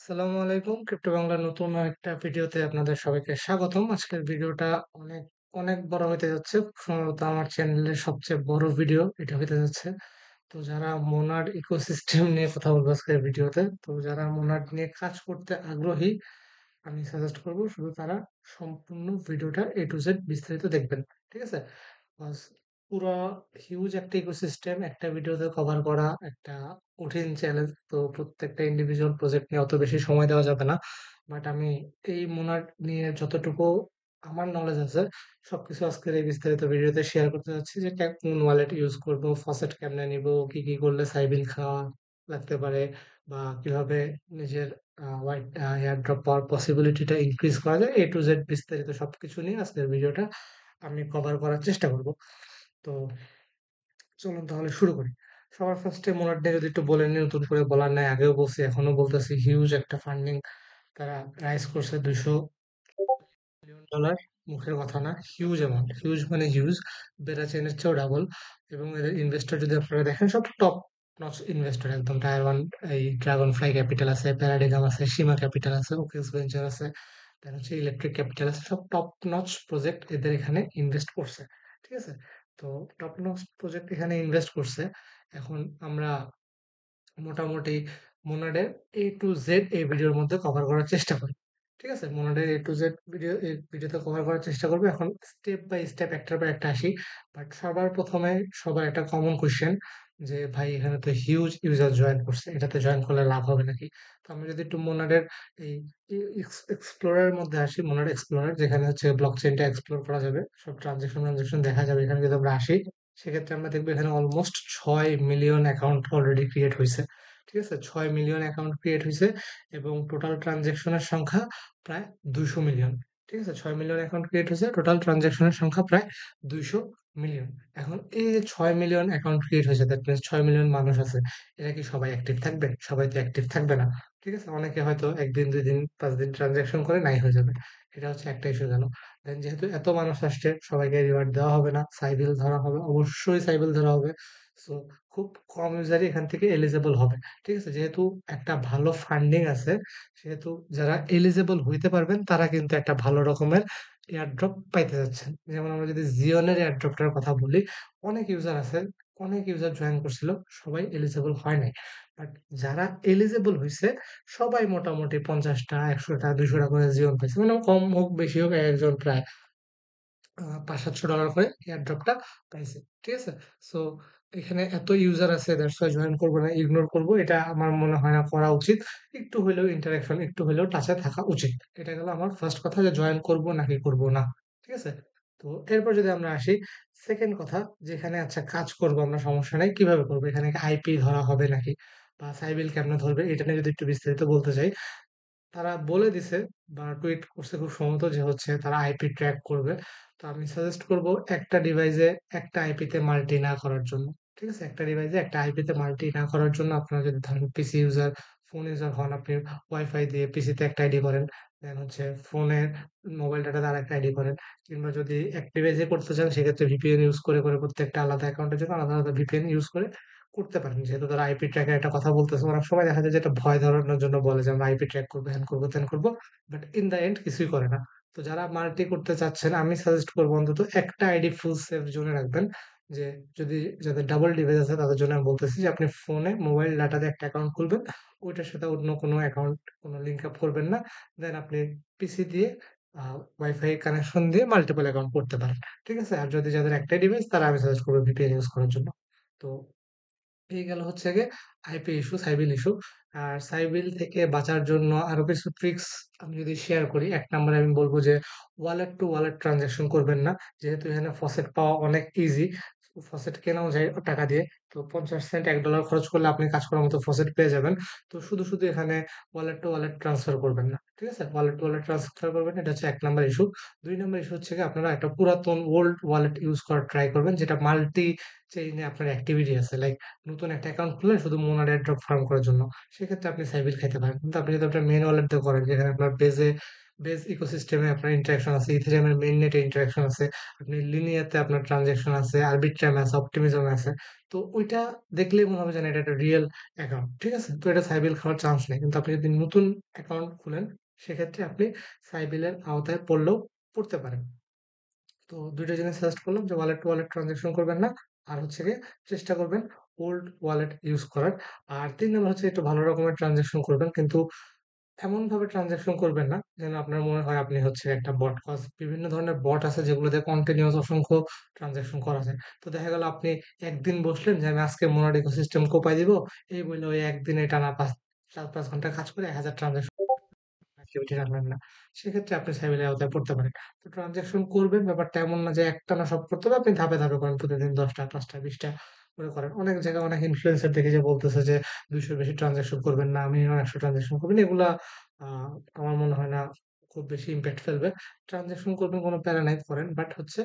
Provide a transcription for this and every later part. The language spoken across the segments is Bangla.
আসসালামু আলাইকুম। ক্রিপ্টো বাংলার নতুন একটা ভিডিওতে আপনাদের সবাইকে স্বাগতম। আজকের ভিডিওটা অনেক অনেক বড় হইতে যাচ্ছে। সম্ভবত আমার চ্যানেলের সবচেয়ে বড় ভিডিও এটা হইতে যাচ্ছে। তো যারা মোনাড ইকোসিস্টেম নিয়ে কথা বলবো আজকের ভিডিওতে। তো যারা মোনাড নিয়ে কাজ করতে আগ্রহী, আমি সাজেস্ট করব শুধু তারা সম্পূর্ণ ভিডিওটা A to Z বিস্তারিত দেখবেন। ঠিক আছে? বাস পুরা হিউজ একটা ইকোসিস্টেম একটা ভিডিওতে কভার করা একটা কঠিন চ্যালেঞ্জ। তো প্রত্যেকটা ইন্ডিভিজুয়াল প্রজেক্ট নিয়ে অত বেশি সময় দেওয়া যাবে না। বাট আমি এই মোনাড নিয়ে যতটুকু আমার নলেজ আছে সবকিছু আজকের এই বিস্তারিত ভিডিওতে শেয়ার করতে যাচ্ছি যে কোন ওয়ালেট ইউজ করব, ফসেট কেমনে নিব, কি কি করলে সাইবিল খাওয়া লাগতে পারে, বা কিভাবে নিজের হোয়াইট এয়ার ড্রপ পাওয়ার পসিবিলিটিটা ইনক্রিজ করা যায়। A to Z বিস্তারিত সবকিছু নিয়ে আজকের ভিডিওটা আমি কভার করার চেষ্টা করব। তো চলুন তাহলে শুরু করি। সবার ফার্স্টে মোনাড নিয়ে যদি একটু বলে নিই, নতুন করে বলার নাই, আগেও বলছি এখনো বলতেছি, হিউজ একটা ফান্ডিং তারা রাইজ করছে, $200 মিলিয়ন। মুখের কথা না, হিউজ অ্যামাউন্ট, হিউজ মানে হিউজ, বেড়া চেনের চেয়েও ডাবল। এবং এদের ইনভেস্টর যদি আপনারা দেখেন সব টপ নচ ইনভেস্টর, একদম টায়ার ওয়ান। এই ড্রাগন ফ্লাই ক্যাপিটাল আছে, প্যারাডিগাম আছে, সীমা ক্যাপিটাল আছে, ওকেস ভেঞ্চার আছে, দেন হচ্ছে ইলেকট্রিক ক্যাপিটাল আছে, সব টপ নচ প্রজেক্ট এদের এখানে ইনভেস্ট করছে। ঠিক আছে? তো টপ নচ প্রজেক্ট এখানে ইনভেস্ট করছে। এখন আমরা মোটামুটি মোনাডের A to Z এই ভিডিওর মধ্যে কভার করার চেষ্টা করি। ঠিক আছে? মোনাডের A to Z ভিডিও এই ভিডিওতে কভার করার চেষ্টা করবো। এখন স্টেপ বাই স্টেপ একটার পর একটা আসি। বাট সবার প্রথমে সবার একটা কমন কোয়েশ্চেন যে ভাই এখানে তো হিউজ ইউজার জয়েন করছে, এটাতে জয়েন করলে লাভ হবে নাকি? তো আমরা যদি একটু মোনাডের এই এক্সপ্লোরারের মধ্যে আসি, মোনাড এক্সপ্লোরার যেখানে হচ্ছে ব্লক চেইনটা এক্সপ্লোর করা যাবে, সব ট্রানজেকশন দেখা যাবে, এখানে যদি আমরা আসি সেক্ষেত্রে আমরা দেখবো এখানে almost 6 million account already create হয়েছে। ঠিক আছে? 6 মিলিয়ন অ্যাকাউন্ট ক্রিয়েট হয়েছে এবং টোটাল ট্রানজ্যাকশনের সংখ্যা প্রায় 200 মিলিয়ন। ঠিক আছে? 6 মিলিয়ন অ্যাকাউন্ট ক্রিয়েট হয়েছে, টোটাল ট্রানজ্যাকশনের সংখ্যা প্রায় 200 মিলিয়ন। এখন এই যে 6 মিলিয়ন অ্যাকাউন্ট ক্রিয়েট হয়েছে, দ্যাট মিনস 6 মিলিয়ন মানুষ আছে, এরা কি সবাই অ্যাক্টিভ থাকবে? সবাই তো অ্যাক্টিভ থাকবে না। ঠিক আছে? অনেকে হয়তো একদিন 2 দিন 5 দিন ট্রানজ্যাকশন করে নাই হয়ে যাবে। এটা হচ্ছে একটা ইস্যু গেল। দেন যেহেতু এত মানুষ আসছে, সবাইকে রিওয়ার্ড দেওয়া হবে না, সাইবিল ধরা হবে, অবশ্যই সাইবিল ধরা হবে। সো খুব কম ইউজারই এখান থেকে এলিজেবল হবে। ঠিক আছে? যেহেতু একটা ভালো ফান্ডিং আছে, সেহেতু যারা এলিজেবল হইতে পারবেন তারা কিন্তু একটা ভালো রকমের এয়ারড্রপ পাইতে যাচ্ছেন। যেমন আমরা যদি জিওনের এয়ারড্রপটার কথা বলি, অনেক ইউজার আছে, অনেক ইউজার জয়েন করছিল, সবাই এলিজেবল হয় নাই। বাট যারা এলিজেবল হইছে সবাই মোটামুটি 50টা 100টা 200টা করে জিওন পাইছে, মানে কম হোক বেশি হোক একজন প্রায় 500-700 ডলার করে এয়ারড্রপটা পাইছে। ঠিক আছে? সো এখানে এত ইউজার আছে, দ্যাটস ওয়াই জয়েন করবো না, ইগনোর করবো, এটা আমার মনে হয় না করা উচিত। একটু হইলেও ইন্টারাকশন, একটু হইলেও টাচে থাকা উচিত। এটা গেল আমার ফার্স্ট কথা, যে জয়েন করবো নাকি করবো না। ঠিক আছে? তো এরপর যদি আমরা আসি সেকেন্ড কথা, যেখানে আচ্ছা কাজ করবো আমরা, সমস্যা নাই, কিভাবে করবো, এখানে আইপি ধরা হবে নাকি, বা সাইবিল কেমনে ধরবে, এটা নিয়ে যদি একটু বিস্তারিত বলতে চাই। তারা বলে দিছে বা টুইট করছে খুব সম্ভবত যে হচ্ছে তারা আইপি ট্র্যাক করবে। তো আমি সাজেস্ট করব একটা ডিভাইসে একটা আইপিতে মাল্টি না করার জন্য। ঠিক আছে? একটা ডিভাইসে একটা আইপিতে মাল্টি না করার জন্য আপনারা যদি ধরেন পিসি ইউজার, ফোন ইউজার হন, আপনি ওয়াইফাই দিয়ে পিসিতে একটা আইডি করেন, দেন হচ্ছে ফোনের মোবাইল ডাটাতে আরেকটা আইডি করেন, কিংবা যদি এক ডিভাইসে করতে চান সেক্ষেত্রে ভিপিএন ইউজ করে করে প্রত্যেকটা আলাদা অ্যাকাউন্টের জন্য আলাদা আলাদা ভিপিএন ইউজ করে করতে পারেন। যেহেতু তারা আইপি ট্র্যাকের একটা কথা বলতেছে, অনেক সময় দেখা যায় যে এটা ভয় ধরানোর জন্য বলে যে আমরা আইপি ট্র্যাক করবো, হ্যান করবো, ত্যান করবো। বাট ইন দ্য এন্ড কিছুই করে না। তো যারা মাল্টি করতে চাচ্ছেন, আমি সাজেস্ট করবো অন্তত একটা আইডি ফুল সেফ জোনে রাখবেন। যে যদি যাদের ডাবল ডিভাইস আছে তাদের জন্য আমি বলতেছি যে আপনি ফোনে মোবাইল ডাটাতে একটা অ্যাকাউন্ট খুলবেন, ওইটার সাথে অন্য কোনো অ্যাকাউন্ট কোনো লিঙ্ক আপ করবেন না। দেন আপনি পিসি দিয়ে ওয়াইফাই কানেকশন দিয়ে মাল্টিপল অ্যাকাউন্ট করতে পারেন। ঠিক আছে? আর যদি যাদের একটাই ডিভাইস, তারা আমি সাজেস্ট করবো ভিপিএন ইউজ করার জন্য। তো এই গেল হচ্ছে গিয়ে আইপি ইস্যু, সাইবিল ইস্যু। আর সাইবিল থেকে বাঁচার জন্য আরো কিছু ট্রিক্স আমি যদি শেয়ার করি, এক নম্বরে আমি বলবো যে ওয়ালেট টু ওয়ালেট ট্রানজাকশন করবেন না। যেহেতু এখানে ফসেট পাওয়া অনেক ইজি, ফসেট কেনাও যায় টাকা দিয়ে। তো 50 সেন্ট $1 খরচ করলে আপনি কাজ করার মতো ফসেট পেয়ে যাবেন। তো শুধু শুধু এখানে ওয়ালেট টু ওয়ালেট ট্রান্সফার করবেন না। ঠিক আছে? ওয়ালেট টু ওয়ালেট ট্রান্সফার করবেন, এটা হচ্ছে এক নাম্বার ইস্যু। 2 নাম্বার ইস্যু হচ্ছে কি, আপনারা একটা পুরাতন ওল্ড ওয়ালেট ইউজ করার ট্রাই করবেন, যেটা মাল্টি চেইনে আপনার অ্যাক্টিভিটি আছে, লাইক নতুন একটা অ্যাকাউন্ট খুললেন শুধু মোনাড এয়ারড্রপ ফার্ম করার জন্য, সেক্ষেত্রে আপনি সাইবিল খাইতে পারেন। কিন্তু আপনি যদি আপনার মেন ওয়ালেট দিয়ে করেন, যেখানে আপনার বেজ ইকোসিস্টেমে আপনার ইন্টারাকশন আছে, ইথেরিয়ামের মেইন নেটে ইন্টারাকশন আছে, আপনি লিনিয়াতে আপনার ট্রানজাকশন আছে, আরবিট্রামে আছে, অপটিমিজমে আছে, তো ওইটা দেখলেই মনে হবে যেন এটা একটা রিয়েল অ্যাকাউন্ট। ঠিক আছে? তো এটা সাইবিল খাওয়ার চান্স নেই। কিন্তু আপনি যদি নতুন অ্যাকাউন্ট খুলেন, সেক্ষেত্রে আপনি সাইবিলের আওতায় পড়লেও পড়তে পারেন। তো ২ টা জিনিস সাজেস্ট করলাম যে ওয়ালেট টু ওয়ালেট ট্রান্সেকশন করবেন না। আর হচ্ছে গিয়ে চেষ্টা করবেন ওল্ড ওয়ালেট ইউজ করার। আর ৩ নাম্বার হচ্ছে একটু ভালো রকমের ট্রান্সেকশন করবেন। কিন্তু এমনভাবে ট্রান্সেকশন করবেন না যেন আপনার মনে হয় আপনি হচ্ছে একটা বট। কজ বিভিন্ন ধরনের বট আছে যেগুলোতে কন্টিনিউয়াস অসংখ্য ট্রান্সেকশন করা যায়। তো দেখা গেল আপনি একদিন বসলেন যে আমি আজকে মোনাড ইকোসিস্টেম কোপায় দিব। এই বইলে ওই একদিনে টানা ৪-৫ ঘন্টা কাজ করে ১,০০০ ট্রান্সেকশন অ্যাক্টিভিটি রাখবেন না। সেক্ষেত্রে আপনি সাইবেরিয়ার আওতায় পড়তে পারেন। তো ট্রান্সেকশন করবেন, ব্যাপারটা এমন না যে একটানা সব করতে হবে। আপনি ধাপে, ধাপে করেন। প্রতিদিন ১০ টা, ৫ টা, ২০ টা করে করেন। অনেক জায়গায় অনেক ইনফ্লুয়েন্সার দেখি যে বলতেছে যে ২০০ র বেশি ট্রান্সেকশন করবেন না, মিনিমাম ১০০ ট্রান্সেকশন করবেন। এগুলা আ আমার মনে হয় না খুব বেশি ইমপ্যাক্ট ফেলবে। ট্রান্সেকশন করবেন কোনো প্যারা নাই, করেন। বাট হচ্ছে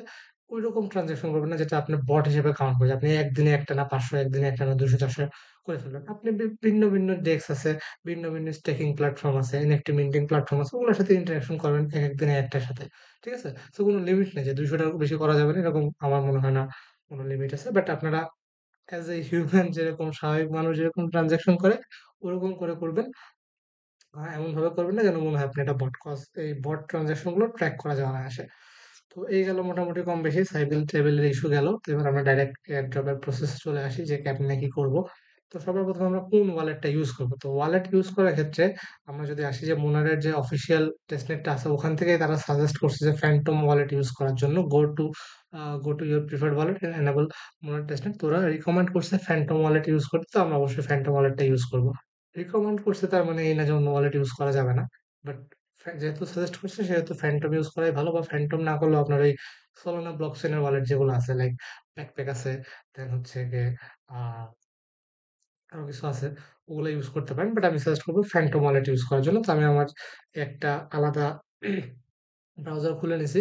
ঐরকম ট্রান্সেকশন করবেন না যেটা আপনার বট হিসেবে কাউন্ট করে। আপনি একদিনে একটানা ৫০০, একদিনে একটানা ২০০, ৪০০ করে ফেলবেন। আপনি ভিন্ন, ভিন্ন ডেস্ক আছে, ভিন্ন, ভিন্ন স্টেকিং প্ল্যাটফর্ম আছে, এনএফটি মিন্টিং প্ল্যাটফর্ম আছে। ওগুলোর সাথে ইন্টারেকশন করবেন একেক দিনে একটার সাথে। ঠিক আছে? সো কোনো লিমিট নেই যে ২০০ টার বেশি করা যাবে না, এরকম আমার মনে হয় না কোনো লিমিট আছে। বাট আপনারা এজ এ হিউম্যান যেরকম স্বাভাবিক মানুষ যেরকম ট্রান্সেকশন করে, ওরকম করে করবেন। এমনভাবে করবেন না যেন মনে হয় আপনি একটা বট। কজ এই বট ট্রান্সেকশন গুলো ট্র্যাক করা যায় অনায়াসে। তো এই গেল মোটামুটি কম বেশি সাইবেল-টাইবেলের ইস্যু গেল। তো এবার আমরা ডাইরেক্ট এয়ারড্রপ এর প্রসেস এ চলে আসি যে কেমনে কি করব। তো সবার ১ম আমরা কোন ওয়ালেটটা ইউজ করব? তো ওয়ালেট ইউজ করার ক্ষেত্রে আমরা যদি আসি যে মোনাডের যে অফিসিয়াল টেস্টনেটটা আছে ওখান থেকেই তারা সাজেস্ট করছে যে ফ্যান্টম ওয়ালেট ইউজ করার জন্য। Go to your preferred wallet and enable Monad testnet. তো ওরা রিকমেন্ড করছে ফ্যান্টম ওয়ালেট ইউজ করতে। তো আমরা অবশ্যই ফ্যান্টম ওয়ালেটটা ইউজ করব। রিকমেন্ড করছে তার মানে এই না যে অন্য ওয়ালেট ইউজ করা যাবে না। বাট যেহেতু সাজেস্ট করছে সেহেতু ফ্যান্টম ইউজ করাই ভালো, বা ফ্যান্টম না করলেও আপনার ওই Solana ব্লকচেইন এর ওয়ালেট যেগুলো আছে লাইক ব্যাকপ্যাক আছে, দেন হচ্ছে গিয়ে আ আরো কিছু আছে, ওগুলা ইউজ করতে পারেন। বাট আমি সাজেস্ট করব ফ্যান্টম ওয়ালেট ইউজ করার জন্য। তো আমি আমার একটা আলাদা ব্রাউজার খুলে নিছি,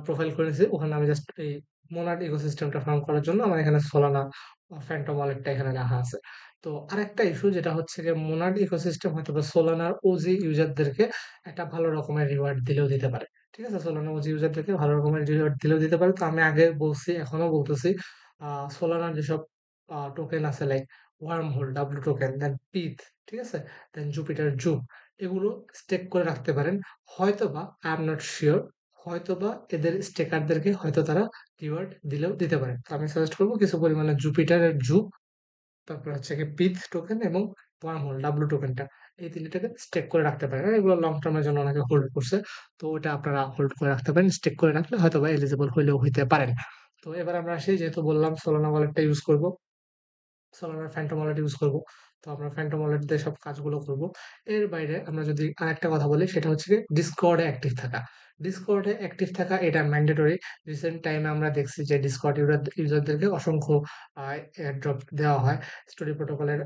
প্রোফাইল করে নিছি। ওখানে আমি জাস্ট এই মোনাড ইকোসিস্টেমটা ফার্ম করার জন্য আমার এখানে Solana ফ্যান্টম ওয়ালেটটা এখানে রাখা আছে। তো আরেকটা ইস্যু যেটা হচ্ছে গিয়ে মোনাড ইকোসিস্টেম হয়তোবা Solana র ওজি ইউজারদেরকে একটা ভালো রকমের রিওয়ার্ড দিলেও দিতে পারে। ঠিক আছে? Solana ওজি ইউজারদেরকে ভালো রকমের রিওয়ার্ড দিলেও দিতে পারে। তো আমি আগে বলছি, এখনো বলতেছি, Solana র যেসব টোকেন আছে লাইক ওয়ার্মহোল, W টোকেন, দেন পিথ, ঠিক আছে? দেন জুপিটার জুপ, এগুলো স্টেক করে রাখতে পারেন। হয়তোবা আই এম নট সিউর, হয়তোবা এদের স্টেকারদেরকে হয়তো তারা রিওয়ার্ড দিলেও দিতে পারে। তো আমি সাজেস্ট করব কিছু পরিমাণে জুপিটারের জুপ, তারপর হচ্ছে গিয়ে পিথ টোকেন এবং ওয়ার্মহোল ডাব্লু টোকেনটা, এই ৩ টাকে স্টেক করে রাখতে পারেন। আর এগুলো লং টার্ম এর জন্য অনেকে হোল্ড করছে। তো ওটা আপনারা হোল্ড করে রাখতে পারেন। স্টেক করে রাখলে হয়তোবা এলিজিবল হইলেও হইতে পারেন। তো এবার আমরা আসি, যেহেতু বললাম Solana ওয়ালেটটা ইউজ করব। Solana Phantom ওয়ালেট ইউজ করব। তো আমরা Phantom ওয়ালেট দিয়ে সব কাজগুলো করব। এর বাইরে আমরা যদি আরেকটা কথা বলি সেটা হচ্ছে গিয়ে Discord এ অ্যাক্টিভ থাকা। Discord এ অ্যাক্টিভ থাকা এটা ম্যান্ডেটরি। রিসেন্ট টাইমে আমরা দেখছি যে Discord ইউজারদেরকে অসংখ্য আ এয়ারড্রপ দেওয়া হয়। স্টোরি প্রোটোকলের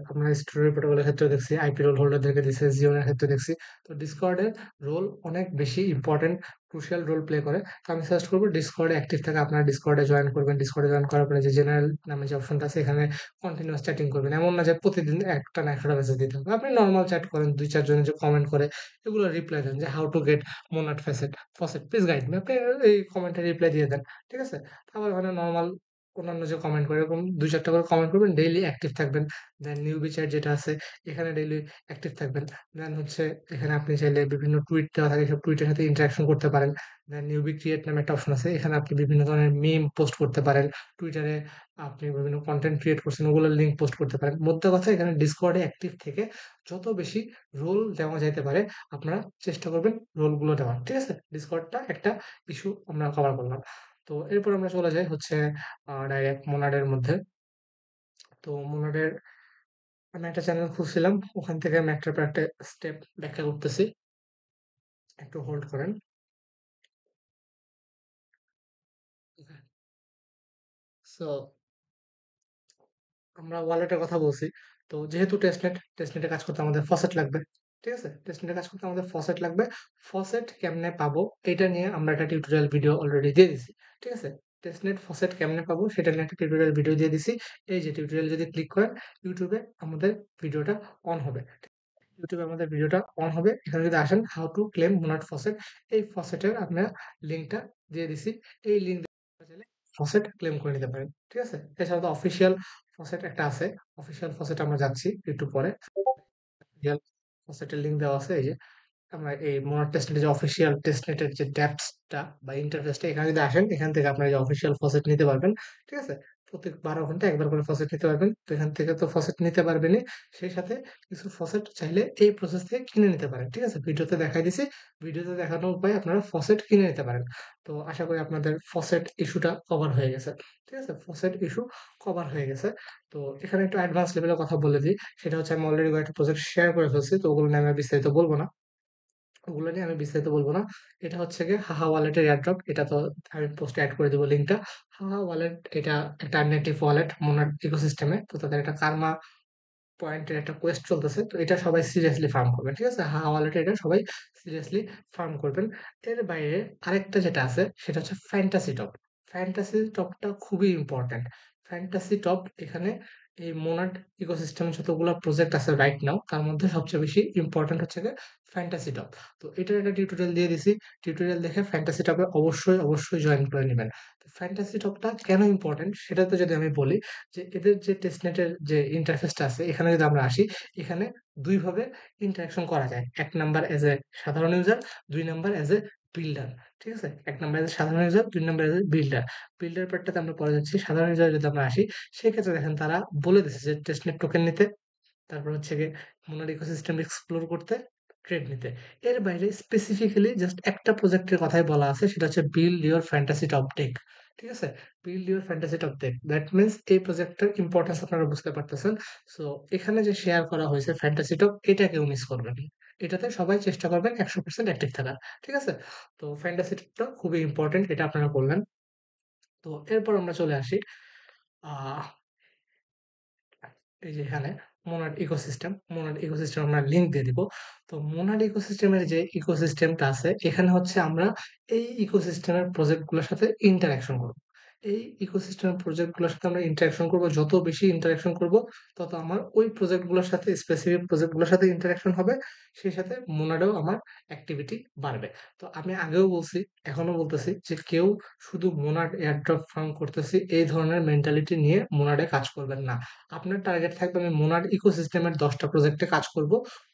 ক্ষেত্রেও দেখছি, আইপি রোল হোল্ডারদেরকে দিছে, জিওন এর ক্ষেত্রেও দেখছি। তো Discord এর রোল অনেক বেশি ইম্পোর্টেন্ট, ক্রুশিয়াল রোল প্লে করে। তো আমি সাজেস্ট করব Discord এ অ্যাক্টিভ থাকা। আপনারা Discord এ জয়েন করবেন। Discord এ জয়েন করার পরে যে জেনারেল নামে যে অপশনটা আছে এখানে কন্টিনিউয়াস চ্যাটিং করবেন। এমন না যে প্রতিদিন একটানা ১০০ টা মেসেজ দিতে হবে। আপনি নরমাল চ্যাট করেন, ২-৪ জনে যে কমেন্ট করে এগুলো রিপ্লাই দেন যে, "how to get Monad faucet please guide me." আপনি এই কমেন্টে রিপ্লাই দিয়ে দেন। ঠিক আছে? তারপর ওখানে নরমাল অন্যান্য যে কমেন্ট করে এরকম ২-৪ টা করে কমেন্ট করবেন, ডেইলি অ্যাক্টিভ থাকবেন। দেন নিউবি চ্যাট যেটা আছে এখানে ডেইলি অ্যাক্টিভ থাকবেন। দেন হচ্ছে এখানে আপনি চাইলে বিভিন্ন টুইট দেওয়া থাকে, সব টুইটের সাথে ইন্টারেকশন করতে পারেন। দেন নিউবি ক্রিয়েট নামে একটা অপশন আছে। এখানে আপনি বিভিন্ন ধরনের মিম পোস্ট করতে পারেন। টুইটারে আপনি বিভিন্ন কনটেন্ট ক্রিয়েট করছেন, ওগুলোর লিঙ্ক পোস্ট করতে পারেন। মোদ্দা কথা এখানে ডিসকর্ডে অ্যাক্টিভ থেকে যত বেশি রোল দেওয়া যাইতে পারে আপনারা চেষ্টা করবেন রোলগুলো দেওয়ার। ঠিক আছে? ডিসকর্ডটা একটা ইস্যু আমরা কভার করলাম। তো এরপর আমরা চলে যাই হচ্ছে ডাইরেক্ট মোনাডের মধ্যে। তো মোনাডের আমি একটা চ্যানেল খুলছিলাম। ওখান থেকে আমি একটার পর একটা স্টেপ ব্যাখ্যা করতেছি। একটু হোল্ড করেন। সো আমরা ওয়ালেটের কথা বলছি। তো যেহেতু টেস্টনেটে কাজ করতে আমাদের ফসেট লাগবে। ঠিক আছে? টেস্টনেটে কাজ করতে আমাদের ফসেট লাগবে। ফসেট কেমনে পাবো এটা নিয়ে আমরা একটা টিউটোরিয়াল ভিডিও অলরেডি দিয়ে দিছি। ঠিক আছে? টেস্টনেট ফসেট কেমনে পাবো সেটা নিয়ে একটা টিউটোরিয়াল ভিডিও দিয়ে দিছি। এই যে টিউটোরিয়াল যদি ক্লিক করেন YouTube এ আমাদের ভিডিওটা অন হবে। YouTube এ আমাদের ভিডিওটা অন হবে। এখানে যদি আসেন হাউ টু ক্লেম মোনাড ফসেট, এই ফসেটের আমরা লিঙ্কটা দিয়ে দিছি। এই লিঙ্ক ফসেট ক্লেম করে নিতে পারেন। ঠিক আছে? এছাড়া তো অফিসিয়াল ফসেট একটা আছে। অফিসিয়াল ফসেট আমরা যাচ্ছি একটু পরে। অফিসিয়াল ফসেটের লিঙ্ক দেওয়া আছে এই যে। আমরা এই মোনাড টেস্টনেটের যে অফিসিয়াল টেস্টনেটের যে ড্যাপসটা বা ইন্টারফেসটা এখানে যদি আসেন, এখান থেকে আপনারা যে অফিসিয়াল ফসেট নিতে পারবেন। ঠিক আছে? প্রত্যেক ১২ ঘন্টায় একবার করে ফসেট নিতে পারবেন। তো এখান থেকে তো ফসেট নিতে পারবেনই। সেই সাথে কিছু ফসেট চাইলে এই প্রসেস থেকে কিনে নিতে পারেন। ঠিক আছে? ভিডিওতে দেখাই দিছি। ভিডিওতে দেখানো উপায়ে আপনারা ফসেট কিনে নিতে পারেন। তো আশা করি আপনাদের ফসেট ইস্যুটা কভার হয়ে গেছে। ঠিক আছে? ফসেট ইস্যু কভার হয়ে গেছে। তো এখানে একটু অ্যাডভান্স লেভেলের কথা বলে দিই। সেটা হচ্ছে আমি অলরেডি কয়েকটা প্রজেক্ট শেয়ার করে ফেলছি। তো ওগুলো নিয়ে আমি আর বিস্তারিত বলব না। ওগুলো নিয়ে আমি বিস্তারিত বলব না। এটা হচ্ছে গিয়ে হাহা ওয়ালেটের এয়ারড্রপ। এটা তো আমি পোস্টে এড করে দেব লিঙ্কটা। হাহা ওয়ালেট এটা একটা নেটিভ ওয়ালেট মোনাড ইকোসিস্টেমে। তো তাদের একটা কার্মা পয়েন্টের একটা কোয়েস্ট চলতেছে। তো এটা সবাই সিরিয়াসলি ফার্ম করবেন। ঠিক আছে? হাহা ওয়ালেটে এটা সবাই সিরিয়াসলি ফার্ম করবেন। এর বাইরে আরেকটা যেটা আছে সেটা হচ্ছে ফ্যান্টাসি টপ। ফ্যান্টাসি টপটা খুবই ইম্পোর্টেন্ট। ফ্যান্টাসি টপ এখানে এই মোনাড ইকোসিস্টেমে যতগুলা প্রজেক্ট আছে রাইট নাও তার মধ্যে সবচেয়ে বেশি ইম্পোর্টেন্ট হচ্ছে গিয়ে ফ্যান্টাসি টপ। তো এটার একটা টিউটোরিয়াল দিয়ে দিছি। টিউটোরিয়াল দেখে ফ্যান্টাসি টপে অবশ্যই জয়েন করে নিবেন। তো ফ্যান্টাসি টপটা কেন ইম্পোর্টেন্ট সেটাতে যদি আমি বলি যে এদের যে টেস্টনেটের যে ইন্টারফেসটা আছে এখানে যদি আমরা আসি, এখানে ২ ভাবে ইন্টারেকশন করা যায়। ১ নাম্বার এজ এ সাধারণ user, ২ number as a builder. ঠিক আছে? ১ নাম্বার এজ এ সাধারণ user, ২ number as a builder. Builder পার্টটাতে আমরা পরে যাচ্ছি। সাধারণ ইউজারে যদি আমরা আসি, সেক্ষেত্রে দেখেন তারা বলে দিছে যে টেস্টনেট টোকেন নিতে, তারপর হচ্ছে গিয়ে মোনাড ইকোসিস্টেম এক্সপ্লোর করতে, ট্রেড নিতে। এর বাইরে স্পেসিফিক্যালি জাস্ট একটা প্রজেক্টের কথাই বলা আছে সেটা হচ্ছে build your fantasy top deck. ঠিক আছে? Build your fantasy top deck. That means এই প্রজেক্টটার ইম্পোর্টেন্স আপনারা বুঝতে পারতেছেন। সো এখানে যে শেয়ার করা হয়েছে ফ্যান্টাসি টপ এটা কেউ মিস করবেন না। এটাতে সবাই চেষ্টা করবেন ১০০% অ্যাক্টিভ থাকার। ঠিক আছে? তো ফ্যান্টাসি টপটা খুবই ইম্পোর্টেন্ট এটা আপনারা করলেন। তো এরপর আমরা চলে আসি আহ এই যে এখানে মোনাড ইকোসিস্টেম আমরা লিংক দিয়ে দিব। তো মোনাড ইকোসিস্টেমের যে ইকোসিস্টেমটা আছে এখানে হচ্ছে আমরা এই ইকোসিস্টেমের প্রজেক্ট গুলোর সাথে ইন্টারেকশন করব। এই ইকোসিস্টেমের প্রজেক্ট গুলোর সাথে আমরা ইন্টারেকশন করব। যত বেশি ইন্টারেকশন করব তত আমার ওই প্রজেক্ট গুলোর সাথে স্পেসিফিক প্রজেক্ট গুলোর সাথে ইন্টারেকশন হবে। সেই সাথে মোনাডেও আমার অ্যাক্টিভিটি বাড়বে। তো আমি আগেও বলছি, এখনো বলতেছি যে কেউ শুধু মোনাড এয়ারড্রপ ফার্ম করতেছি এই ধরনের মেন্টালিটি নিয়ে মোনাডে কাজ করবেন না। আপনার টার্গেট থাকবে আমি মোনাড ইকোসিস্টেমের ১০ টা প্রজেক্টে কাজ করব।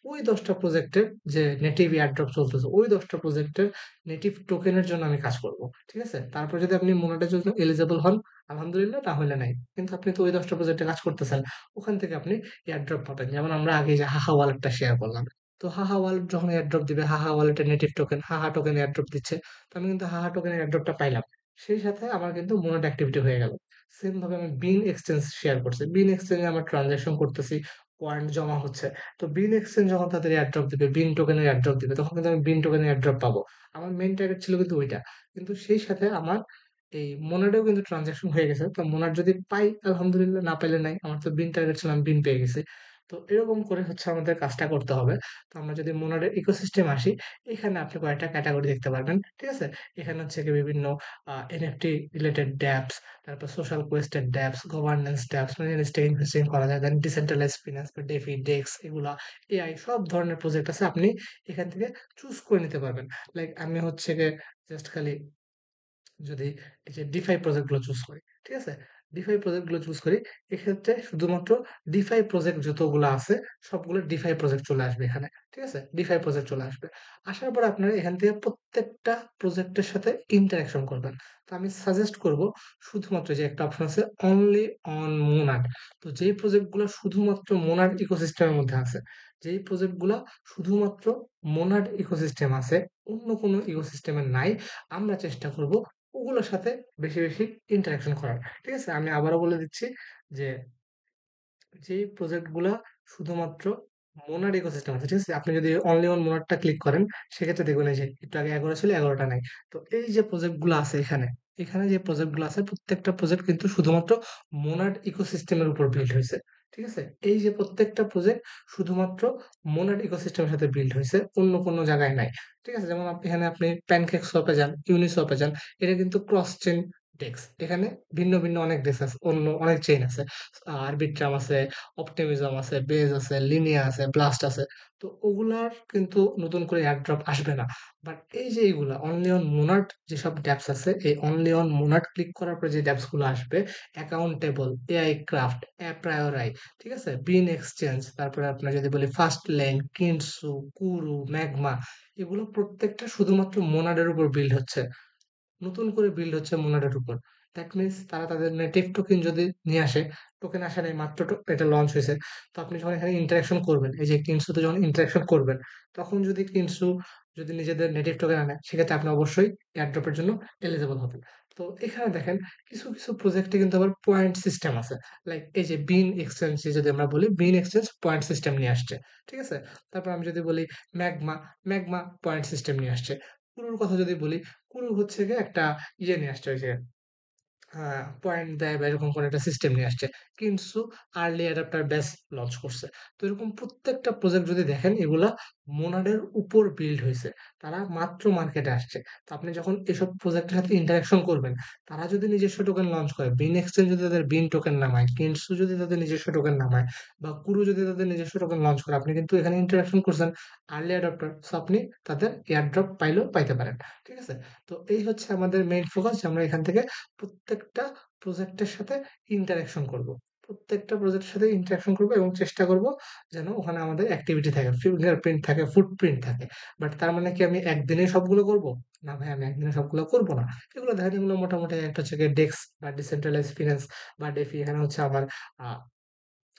ওই ১০ টা প্রজেক্টের যে নেটিভ এয়ারড্রপ চলতেছে, ওই ১০ টা প্রজেক্টের নেটিভ টোকেনের জন্য আমি কাজ করব। ঠিক আছে? তারপর যদি আপনি মোনাডের জন্য এলিজিবল হন, আলহামদুলিল্লাহ, না হলে নাই। কিন্তু আপনি তো ওই ১০ টা প্রজেক্টে কাজ করতেছেন। ওখান থেকে আপনি এয়ারড্রপ পাবেন। যেমন আমরা আগে যে হাহা ওয়ালেটটা শেয়ার করলাম। তো হাহা ওয়ালেট যখন এয়ারড্রপ দিবে, হাহা ওয়ালেটের নেটিভ টোকেন, হাহা টোকেন এয়ারড্রপ দিচ্ছে। তো আমি কিন্তু হাহা টোকেনের এয়ারড্রপটা পাইলাম। সেই সাথে আমার কিন্তু মোনাড অ্যাক্টিভিটি হয়ে গেল। সেম ভাবে আমি বিন এক্সচেঞ্জ শেয়ার করছি। বিন এক্সচেঞ্জে আমরা ট্রান্সেকশন করতেছি, পয়েন্ট জমা হচ্ছে। তো বিন এক্সচেঞ্জ যখন তাদের এয়ারড্রপ দিবে, বিন টোকেনের এয়ারড্রপ দিবে, তখন কিন্তু আমি বিন টোকেনের এয়ারড্রপ পাবো। আমার মেইন টার্গেট ছিল কিন্তু ওইটা। কিন্তু সেই সাথে আমার এই মোনাডেও কিন্তু ট্রান্সেকশন হয়ে গেছে। তো মোনাড যদি পাই আলহামদুলিল্লাহ, না পাইলে নাই। আমার তো বিন টার্গেট ছিল, আমি বিন পেয়ে গেছি। তো এরকম করে হচ্ছে আমাদের কাজটা করতে হবে। তো আমরা যদি মোনাডের ইকোসিস্টেম আসি, এখানে আপনি কয়েকটা ক্যাটেগরি দেখতে পারবেন। ঠিক আছে? এখানে হচ্ছে গিয়ে বিভিন্ন এনএফটি রিলেটেড ড্যাপস, তারপর সোশ্যাল কোয়েস্টের ড্যাপস, গভর্নেন্স ড্যাপস, মানে স্টেকিং ফিস্টিং করা যায়। দেন ডিসেন্ট্রালাইজড ফিন্যান্স বা ডেফি, ডেক্স, এগুলা এআই সব ধরনের প্রজেক্ট আছে। আপনি এখান থেকে চুজ করে নিতে পারবেন। লাইক আমি হচ্ছে গিয়ে জাস্ট খালি যদি এই যে ডিফাই প্রজেক্ট গুলো চুজ করি, ঠিক আছে? ডিফাই প্রজেক্ট গুলো চুজ করি, এক্ষেত্রে শুধুমাত্র ডিফাই প্রজেক্ট যতগুলো আছে সবগুলো ডিফাই প্রজেক্ট চলে আসবে এখানে। ঠিক আছে? ডিফাই প্রজেক্ট চলে আসবে। আসার পর আপনারা এখান থেকে প্রত্যেকটা প্রজেক্টের সাথে ইন্টারেকশন করবেন। তো আমি সাজেস্ট করব শুধুমাত্র যে একটা অপশন আছে অনলি অন মোনাড। তো যেই প্রজেক্ট গুলো শুধুমাত্র মোনাড ইকোসিস্টেমের মধ্যে আছে, যেই প্রজেক্ট গুলা শুধুমাত্র মোনাড ইকোসিস্টেম আছে, অন্য কোনো ইকোসিস্টেমে নাই, আমরা চেষ্টা করব ওগুলোর সাথে বেশি ইন্টারেকশন করার। ঠিক আছে? আমি আবারও বলে দিচ্ছি যে, যেই প্রজেক্ট গুলা শুধুমাত্র মোনাড ইকোসিস্টেম আছে, ঠিক আছে? আপনি যদি অনলি অন মোনাডটা ক্লিক করেন, সেক্ষেত্রে দেখবেন এই যে একটু আগে ১১ ছিল, ১১ টা নাই। তো এই যে প্রজেক্ট গুলো আছে এখানে, এখানে যে প্রজেক্ট গুলো আছে প্রত্যেকটা প্রজেক্ট কিন্তু শুধুমাত্র মোনাড ইকোসিস্টেমের উপর বিল্ড হইছে। ঠিক আছে? এই যে প্রত্যেকটা প্রজেক্ট শুধুমাত্র মোনাড ইকোসিস্টেমের সাথে বিল্ড হইছে, অন্য কোনো জায়গায় নাই। ঠিক আছে? যেমন এখানে আপনি প্যানকেক সোয়াপ এ যান, ইউনিসোয়াপ এ যান, এটা কিন্তু ক্রস চেইন ডেক্স। এখানে ভিন্ন, ভিন্ন অনেক ডেক্স আছে। অন্য অনেক চেইন আছে। আরবিট্রাম আছে, অপটিমিজম আছে, বেজ আছে, লিনিয়া আছে, ব্লাস্ট আছে। তো ওগুলার কিন্তু নতুন করে এয়ারড্রপ আসবে না। বাট এই যে এইগুলা অনলি অন মোনাড যেসব ড্যাপস আছে, এই অনলি অন মোনাড ক্লিক করার পরে যে ড্যাপস গুলো আসবে, অ্যাকাউন্টেবল, এআই ক্রাফট, অ্যাপ্রায়োরাই, ঠিক আছে? বিন এক্সচেঞ্জ, তারপরে আপনার যদি বলি ফাস্ট লেন, কিনসু, কুরু, ম্যাগমা, এগুলো প্রত্যেকটা শুধুমাত্র মোনাডের উপর বিল্ড হচ্ছে। নতুন করে বিল্ড হচ্ছে মোনাডের উপর। দ্যাট মিনস তারা তাদের নেটিভ টোকেন যদি নিয়ে আসে, টোকেন আসে নাই মাত্র এটা লঞ্চ হয়েছে। তো আপনি যখন এখানে ইন্টারেকশন করবেন, এই যে কিনসুতে যখন ইন্টারেকশন করবেন, তখন যদি কিনসু যদি নিজেদের নেটিভ টোকেন আনে, সেক্ষেত্রে আপনি অবশ্যই এয়ারড্রপের জন্য এলিজিবল হবেন। তো এখানে দেখেন কিছু, কিছু প্রজেক্টে কিন্তু আবার পয়েন্ট সিস্টেম আছে। লাইক এই যে বিন এক্সচেঞ্জ যদি আমরা বলি, বিন এক্সচেঞ্জ পয়েন্ট সিস্টেম নিয়ে আসছে। ঠিক আছে? তারপর আমি যদি বলি ম্যাগমা, ম্যাগমা পয়েন্ট সিস্টেম নিয়ে আসছে। কুনুর কথা যদি বলি, কুনু হচ্ছে গিয়ে একটা ইয়ে নিয়ে আসছে, ওই যে পয়েন্ট দেয় বা এরকম কোনো একটা সিস্টেম নিয়ে আসছে। কিন্তু আর্লি অ্যাডাপ্টার ব্যাচ লঞ্চ করছে। তো এরকম প্রত্যেকটা প্রজেক্ট যদি দেখেন, এগুলা মোনাডের উপর বিল্ড হইছে। তারা মাত্র মার্কেটে আসছে। তো আপনি যখন এসব প্রজেক্টের সাথে ইন্টারেকশন করবেন, তারা যদি নিজস্ব টোকেন লঞ্চ করে, বিন এক্সচেঞ্জ যদি তাদের বিন টোকেন নামায়, কিনসু যদি তাদের নিজস্ব টোকেন নামায়, বা কুরু যদি তাদের নিজস্ব টোকেন লঞ্চ করে, আপনি কিন্তু এখানে ইন্টারেকশন করছেন আর্লি অ্যাডাপ্টার। সো আপনি তাদের এয়ারড্রপ পাইলেও পাইতে পারেন। ঠিক আছে? তো এই হচ্ছে আমাদের মেইন ফোকাস, যে আমরা এখান থেকে প্রত্যেকটা প্রজেক্টের সাথে ইন্টারেকশন করব। প্রত্যেকটা প্রজেক্টের সাথে ইন্টারেকশন করব এবং চেষ্টা করব যেন ওখানে আমাদের অ্যাক্টিভিটি থাকে, ফিঙ্গারপ্রিন্ট থাকে, ফুটপ্রিন্ট থাকে। বাট তার মানে কি আমি একদিনে সবগুলো করব? না ভাই, আমি একদিনে সবগুলো করব না। এগুলো দেখেন, এগুলো মোটামুটি একটা হচ্ছে গিয়ে ডেক্স বা ডিসেন্ট্রালাইজ ফিন্যান্স বা ডেফি, এখানে হচ্ছে আমার আ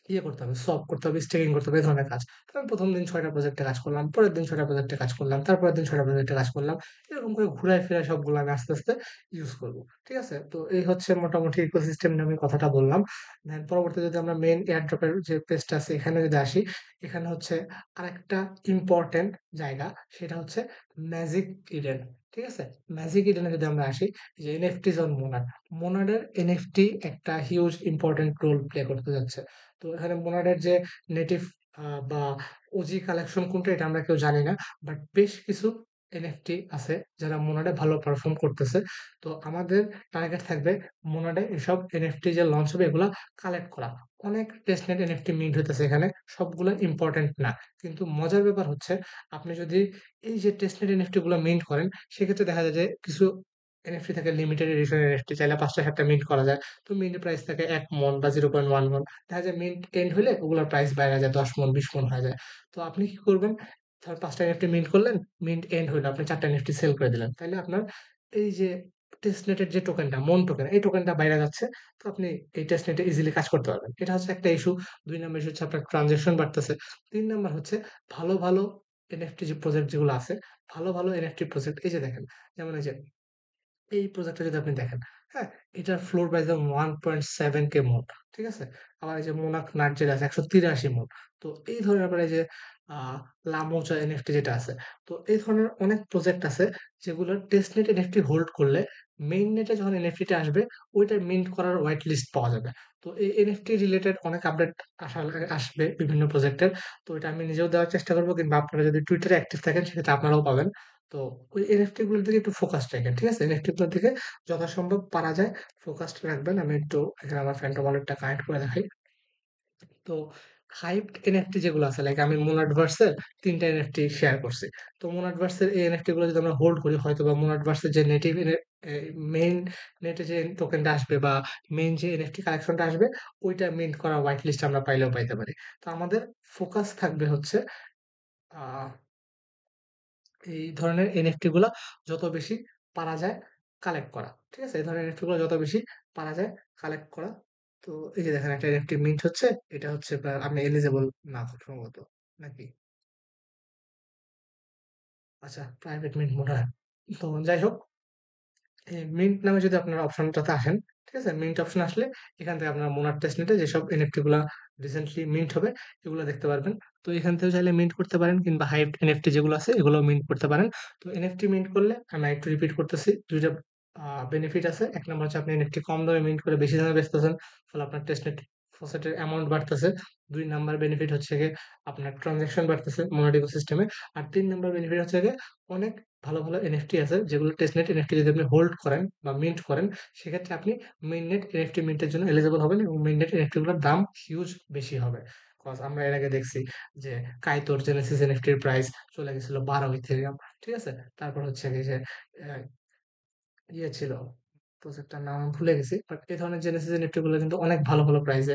ইয়ে করতে হবে, সলভ করতে হবে, স্টেকিং করতে হবে, এই ধরনের কাজ। তো আমি ১ম দিন ৬ টা প্রজেক্টে কাজ করলাম, পরের দিন ৬ টা প্রজেক্টে কাজ করলাম, তারপরের দিন ৬ টা প্রজেক্টে কাজ করলাম। এরকম করে ঘুরায় ফিরায় সবগুলো আমি আস্তে, আস্তে ইউজ করব। ঠিক আছে? তো এই হচ্ছে মোটামুটি ইকোসিস্টেম নিয়ে আমি কথাটা বললাম। দেন পরবর্তীতে যদি আমরা মেইন এয়ারড্রপ এর যে পেজটা আছে, এখানে যদি আসি, এখানে হচ্ছে আরেকটা ইম্পোর্টেন্ট জায়গা, সেটা হচ্ছে ম্যাজিক ইডেন। ঠিক আছে? ম্যাজিক ইডেনে যদি আমরা আসি, যে এনএফটিস অন মোনাড। মোনাডের এনএফটি একটা হিউজ ইম্পোর্টেন্ট রোল প্লে করতে যাচ্ছে। তো এখানে মোনাডের যে নেটিভ বা ওজি কালেকশন কোনটা, এটা আমরা কেউ জানি না। বাট বেশ কিছু এনএফটি আছে যারা মোনাডে ভালো পারফর্ম করতেছে। তো আমাদের টার্গেট থাকবে মোনাডে এসব এনএফটি যে লঞ্চ হবে, এগুলা কালেক্ট করা। অনেক টেস্টনেট এনএফটি মিন্ট হইতেছে এখানে, সবগুলো ইম্পোর্টেন্ট না। কিন্তু মজার ব্যাপার হচ্ছে, আপনি যদি এই যে টেস্টনেট এনএফটি গুলো মিন্ট করেন, সেক্ষেত্রে দেখা যায় যে কিছু এনএফটি থাকে লিমিটেড এডিশন এনএফটি, চাইলে ৫ টা ৭ টা মিন্ট করা যায়। তো মিন্ট প্রাইস থাকে ১ মন বা 0.1 মন। দেখা যায় মিন্ট এন্ড হইলে ওগুলোর প্রাইস বাইরা যায়, ১০ মন ২০ মন হয়ে যায়। তো আপনি কি করবেন? ধরেন ৫ টা এনএফটি মিন্ট করলেন, মিন্ট এন্ড হইলো, আপনি ৪ টা এনএফটি সেল করে দিলেন। তাইলে আপনার এই যে টেস্টনেটের যে টোকেনটা, মন টোকেন, এই টোকেনটা বাইরে যাচ্ছে। তো আপনি এই টেস্টনেটে ইজিলি কাজ করতে পারবেন। এটা হচ্ছে একটা ইস্যু। ২ নাম্বার ইস্যু হচ্ছে আপনার ট্রান্সেকশন বাড়তেছে। ৩ নাম্বার হচ্ছে ভালো, ভালো এনএফটি যে প্রজেক্ট যেগুলো আছে, ভালো, ভালো এনএফটি প্রজেক্ট, এই যে দেখেন, যেমন এই যে এই প্রজেক্টটা যদি আপনি দেখেন, হ্যাঁ? এটার ফ্লোর প্রাইস যেমন 1.7 কে মন। ঠিক আছে? আবার এই যে মোনাক নাট যেটা আছে ১৮৩ মন। তো এই ধরনের আবার এই যে আ লামোজা এনএফটি যেটা আছে। তো এই ধরনের অনেক প্রজেক্ট আছে যেগুলোর টেস্টনেট এনএফটি হোল্ড করলে মেইন নেটে যখন এনএফটি টা আসবে, ওইটা মিন্ট করার হোয়াইট লিস্ট পাওয়া যাবে। তো এই এনএফটি রিলেটেড অনেক আপডেট আসবে বিভিন্ন প্রজেক্টের। তো এটা আমি নিজেও দেওয়ার চেষ্টা করব, কিংবা আপনারা যদি টুইটারে অ্যাক্টিভ থাকেন, সেক্ষেত্রে আপনারাও পাবেন। তো ওই এনএফটি গুলোর দিকে একটু ফোকাস রাখেন। ঠিক আছে? এনএফটি গুলোর দিকে যথাসম্ভব পারা যায় ফোকাসড রাখবেন। আমি একটু এখানে আমার ফ্যান্টম ওয়ালেটটা কানেক্ট করে দেখাই। তো হাইপড এনএফটি যেগুলো আছে, লাইক আমি মুনাডভার্স এর ৩ টা এনএফটি শেয়ার করছি। তো মুনাডভার্স এর এই এনএফটি গুলো যদি আমরা হোল্ড করি, হয়তোবা মুনাডভার্স এর যে নেটিভ মেইন নেটে যে টোকেনটা আসবে বা মেইন যে এনএফটি কালেকশনটা আসবে, ওইটা মিন্ট করা হোয়াইট লিস্ট আমরা পাইলেও পাইতে পারি। তো আমাদের ফোকাস থাকবে হচ্ছে আ এই ধরনের এনএফটি গুলা যত বেশি পারা যায় কালেক্ট করা। ঠিক আছে? এই ধরনের এনএফটি গুলো যত বেশি পারা যায় কালেক্ট করা। তো এই যে দেখেন, একটা এনএফটি মিন্ট হচ্ছে। এটা হচ্ছে আমি এলিজিবল না খুব সম্ভবত। নাকি? আচ্ছা, প্রাইভেট মিন্ট মনে হয়। তো যাই হোক, এই মিন্ট নামে যদি আপনারা অপশনটাতে আসেন, ঠিক আছে? মিন্ট অপশন আসলে এখান থেকে আপনারা মোনার টেস্টনেটে যেসব এনএফটি গুলা রিসেন্টলি মিন্ট হবে, এগুলো দেখতে পারবেন। তো এখান থেকেও চাইলে মিন্ট করতে পারেন, কিংবা হাইপড এনএফটি যেগুলো আছে, এগুলোও মিন্ট করতে পারেন। তো এনএফটি মিন্ট করলে আমি একটু রিপিট করতেছি, ২ টা বেনিফিট আছে। ১ নাম্বার হচ্ছে আপনি এনএফটি কম দামে মিন্ট করে বেশি দামে বেচতেছেন। ফলে আপনার টেস্টনেট ফসেটের অ্যামাউন্ট বাড়তেছে। ২ নাম্বার বেনিফিট হচ্ছে গিয়ে আপনার ট্রান্সেকশন বাড়তেছে মোনাড ইকোসিস্টেমে। আর ৩ নাম্বার বেনিফিট হচ্ছে গিয়ে অনেক ভালো, ভালো এনএফটি আছে যেগুলো টেস্টনেট এনএফটি যদি আপনি হোল্ড করেন বা মিন্ট করেন, সেক্ষেত্রে আপনি মেইননেট এনএফটি মিন্টের জন্য এলিজিবল হবেন এবং মেইননেট এনএফটি গুলোর দাম হিউজ বেশি হবে। কজ আমরা এর আগে দেখছি যে কাইতোর জেনেসিস এনএফটির প্রাইস চলে গেছিল 12 ইথেরিয়াম। ঠিক আছে? তারপর হচ্ছে কি যে আহ, ইয়ে ছিল, প্রজেক্টটার নাম আমি ভুলে গেছি, বাট এই ধরনের জেনেসিস এনএফটি গুলো কিন্তু অনেক ভালো ভালো প্রাইসে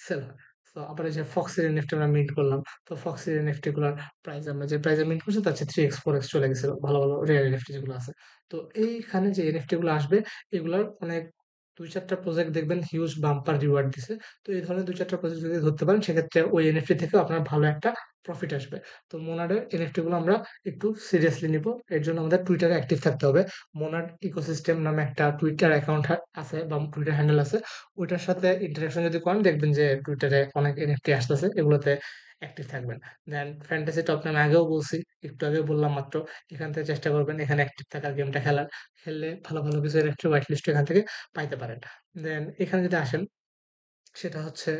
সেল হয়। তো আবার এই যে ফক্সের এনএফটি আমরা মিন্ট করলাম, তো ফক্সের এনএফটি গুলার প্রাইস আমরা যে প্রাইসে মিন্ট করছি তার চেয়ে 3x 4x চলে গেছিল ভালো ভালো রেয়ার এনএফটি যেগুলো আছে। তো এইখানে যে এনএফটি গুলো আসবে, এগুলোর অনেক 2-4টা প্রজেক্ট দেখবেন হিউজ বাম্পার রিওয়ার্ড দিছে। তো এই ধরনের 2-4টা প্রজেক্ট যদি ধরতে পারেন, সেক্ষেত্রে ওই এনএফটি থেকে আপনার ভালো একটা প্রফিট আসবে। তো মোনাডের এনএফটি গুলো আমরা একটু সিরিয়াসলি নিব। এর জন্য আমাদের টুইটারে অ্যাক্টিভ থাকতে হবে। মোনাড ইকোসিস্টেম নামে একটা টুইটার অ্যাকাউন্ট আছে বা টুইটার হ্যান্ডেল আছে। ওইটার সাথে ইন্টারাকশন যদি করেন, দেখবেন যে টুইটারে অনেক এনএফটি আসতেছে, এগুলোতে অ্যাক্টিভ থাকবেন। দেন ফ্যান্টাসি টপ আমি আগেও বলছি, একটু আগে বললাম মাত্র, এখান থেকে চেষ্টা করবেন এখানে অ্যাক্টিভ থাকার, গেমটা খেলার। খেললে ভালো ভালো কিছু এনএফটি হোয়াইট লিস্ট এখান থেকে পাইতে পারেন। দেন এখানে যদি আসেন, সেটা হচ্ছে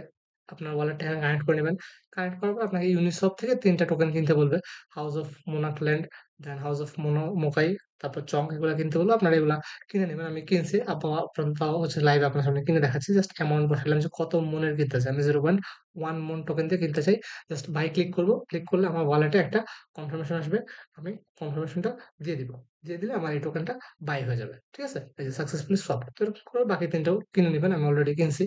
আপনার ওয়ালেটটা এখানে কানেক্ট করে নেবেন। কানেক্ট করার পর আপনাকে ইউনিসওয়াপ থেকে ৩টা টোকেন কিনতে বলবে। House of Monakland, then house of Mokai, তারপর চং, এগুলা কিনতে বলবে। আপনারা এগুলা কিনে নেবেন। আমি কিনছি, তাও হচ্ছে লাইভ আপনার সামনে কিনে দেখাচ্ছি। জাস্ট অ্যামাউন্ট বসালাম যে কত মনের কিনতে চাই। আমি 0.1 মন টোকেন দিয়ে কিনতে চাই। জাস্ট বাই ক্লিক করব। ক্লিক করলে আমার ওয়ালেটে একটা কনফার্মেশন আসবে। আমি কনফার্মেশনটা দিয়ে দিব। দিয়ে দিলে আমার এই টোকেনটা বাই হয়ে যাবে। ঠিক আছে? এই যে সাকসেসফুলি সোয়াপ। তো এরকম করে বাকি ৩টাও কিনে নিবেন। আমি অলরেডি কিনছি।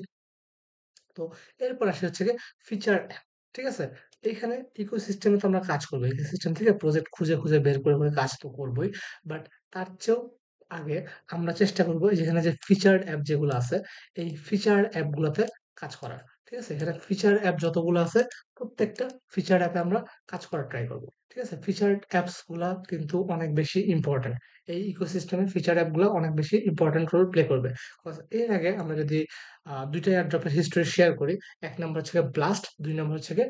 তো এরপর আসে হচ্ছে গিয়ে ফিচার অ্যাপ। ঠিক আছে? এইখানে ইকোসিস্টেমে তো আমরা কাজ করবো। ইকোসিস্টেম থেকে প্রজেক্ট খুঁজে, খুঁজে বের করে, করে কাজ তো করবোই। বাট তার চেয়েও আগে আমরা চেষ্টা করবো যেখানে যে ফিচার্ড অ্যাপ যেগুলো আছে, এই ফিচার্ড অ্যাপগুলোতে কাজ করার। ঠিক আছে? এখানে ফিচার অ্যাপ যতগুলো আছে, প্রত্যেকটা ফিচার অ্যাপে আমরা কাজ করার ট্রাই করবো। ঠিক আছে? ফিচার্ড অ্যাপস গুলা কিন্তু অনেক বেশি ইম্পর্টেন্ট। এই ইকোসিস্টেমে ফিচার অ্যাপগুলো অনেক বেশি ইম্পর্টেন্ট রোল প্লে করবে। 'Cause এর আগে আমরা যদি ২ টা এয়ারড্রপের হিস্টরি শেয়ার করি। ১ নাম্বার হচ্ছে গিয়ে ব্লাস্ট, ২ নাম্বার হচ্ছে গিয়ে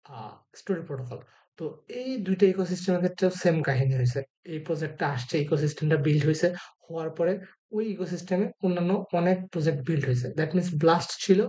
আ স্টোরি প্রোটোকল। তো এই ২ টা ইকোসিস্টেমের ক্ষেত্রেও সেম কাহিনী হইছে। এই প্রজেক্টটা আসছে, ইকোসিস্টেমটা বিল্ড হইছে। হওয়ার পরে ওই ইকোসিস্টেমে অন্যান্য অনেক প্রজেক্ট বিল্ড হইছে। দ্যাট মিনস ব্লাস্ট ছিল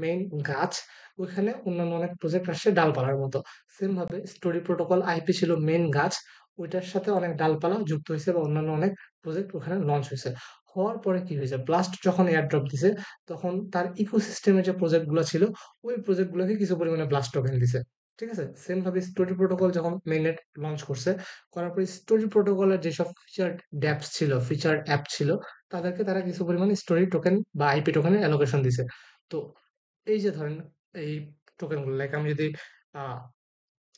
মেইন গাছ। ওইখানে অন্যান্য অনেক প্রজেক্ট আসছে ডালপালার মতো। সেম ভাবে স্টোরি প্রোটোকল আইপি ছিল মেইন গাছ। ওইটার সাথে অনেক ডালপালা যুক্ত হইছে বা অন্যান্য অনেক প্রজেক্ট ওখানে লঞ্চ হইছে। হওয়ার পরে কি হয়েছে? ব্লাস্ট যখন এয়ারড্রপ দিছে, তখন তার ইকোসিস্টেমে যে প্রজেক্ট গুলা ছিল, ওই প্রজেক্ট গুলোকে কিছু পরিমাণে ব্লাস্ট টোকেন দিছে। ঠিক আছে? সেম ভাবে স্টোরি প্রোটোকল যখন মেইননেট লঞ্চ করছে, করার পরে স্টোরি প্রোটোকলের যেসব ফিচার্ড ড্যাপস ছিল, ফিচার্ড অ্যাপ ছিল, তাদেরকে তারা কিছু পরিমাণে স্টোরি টোকেন বা আইপি টোকেনের অ্যালোকেশন দিছে। তো এই যে ধরেন এই টোকেনগুলো, লাইক আমি যদি আ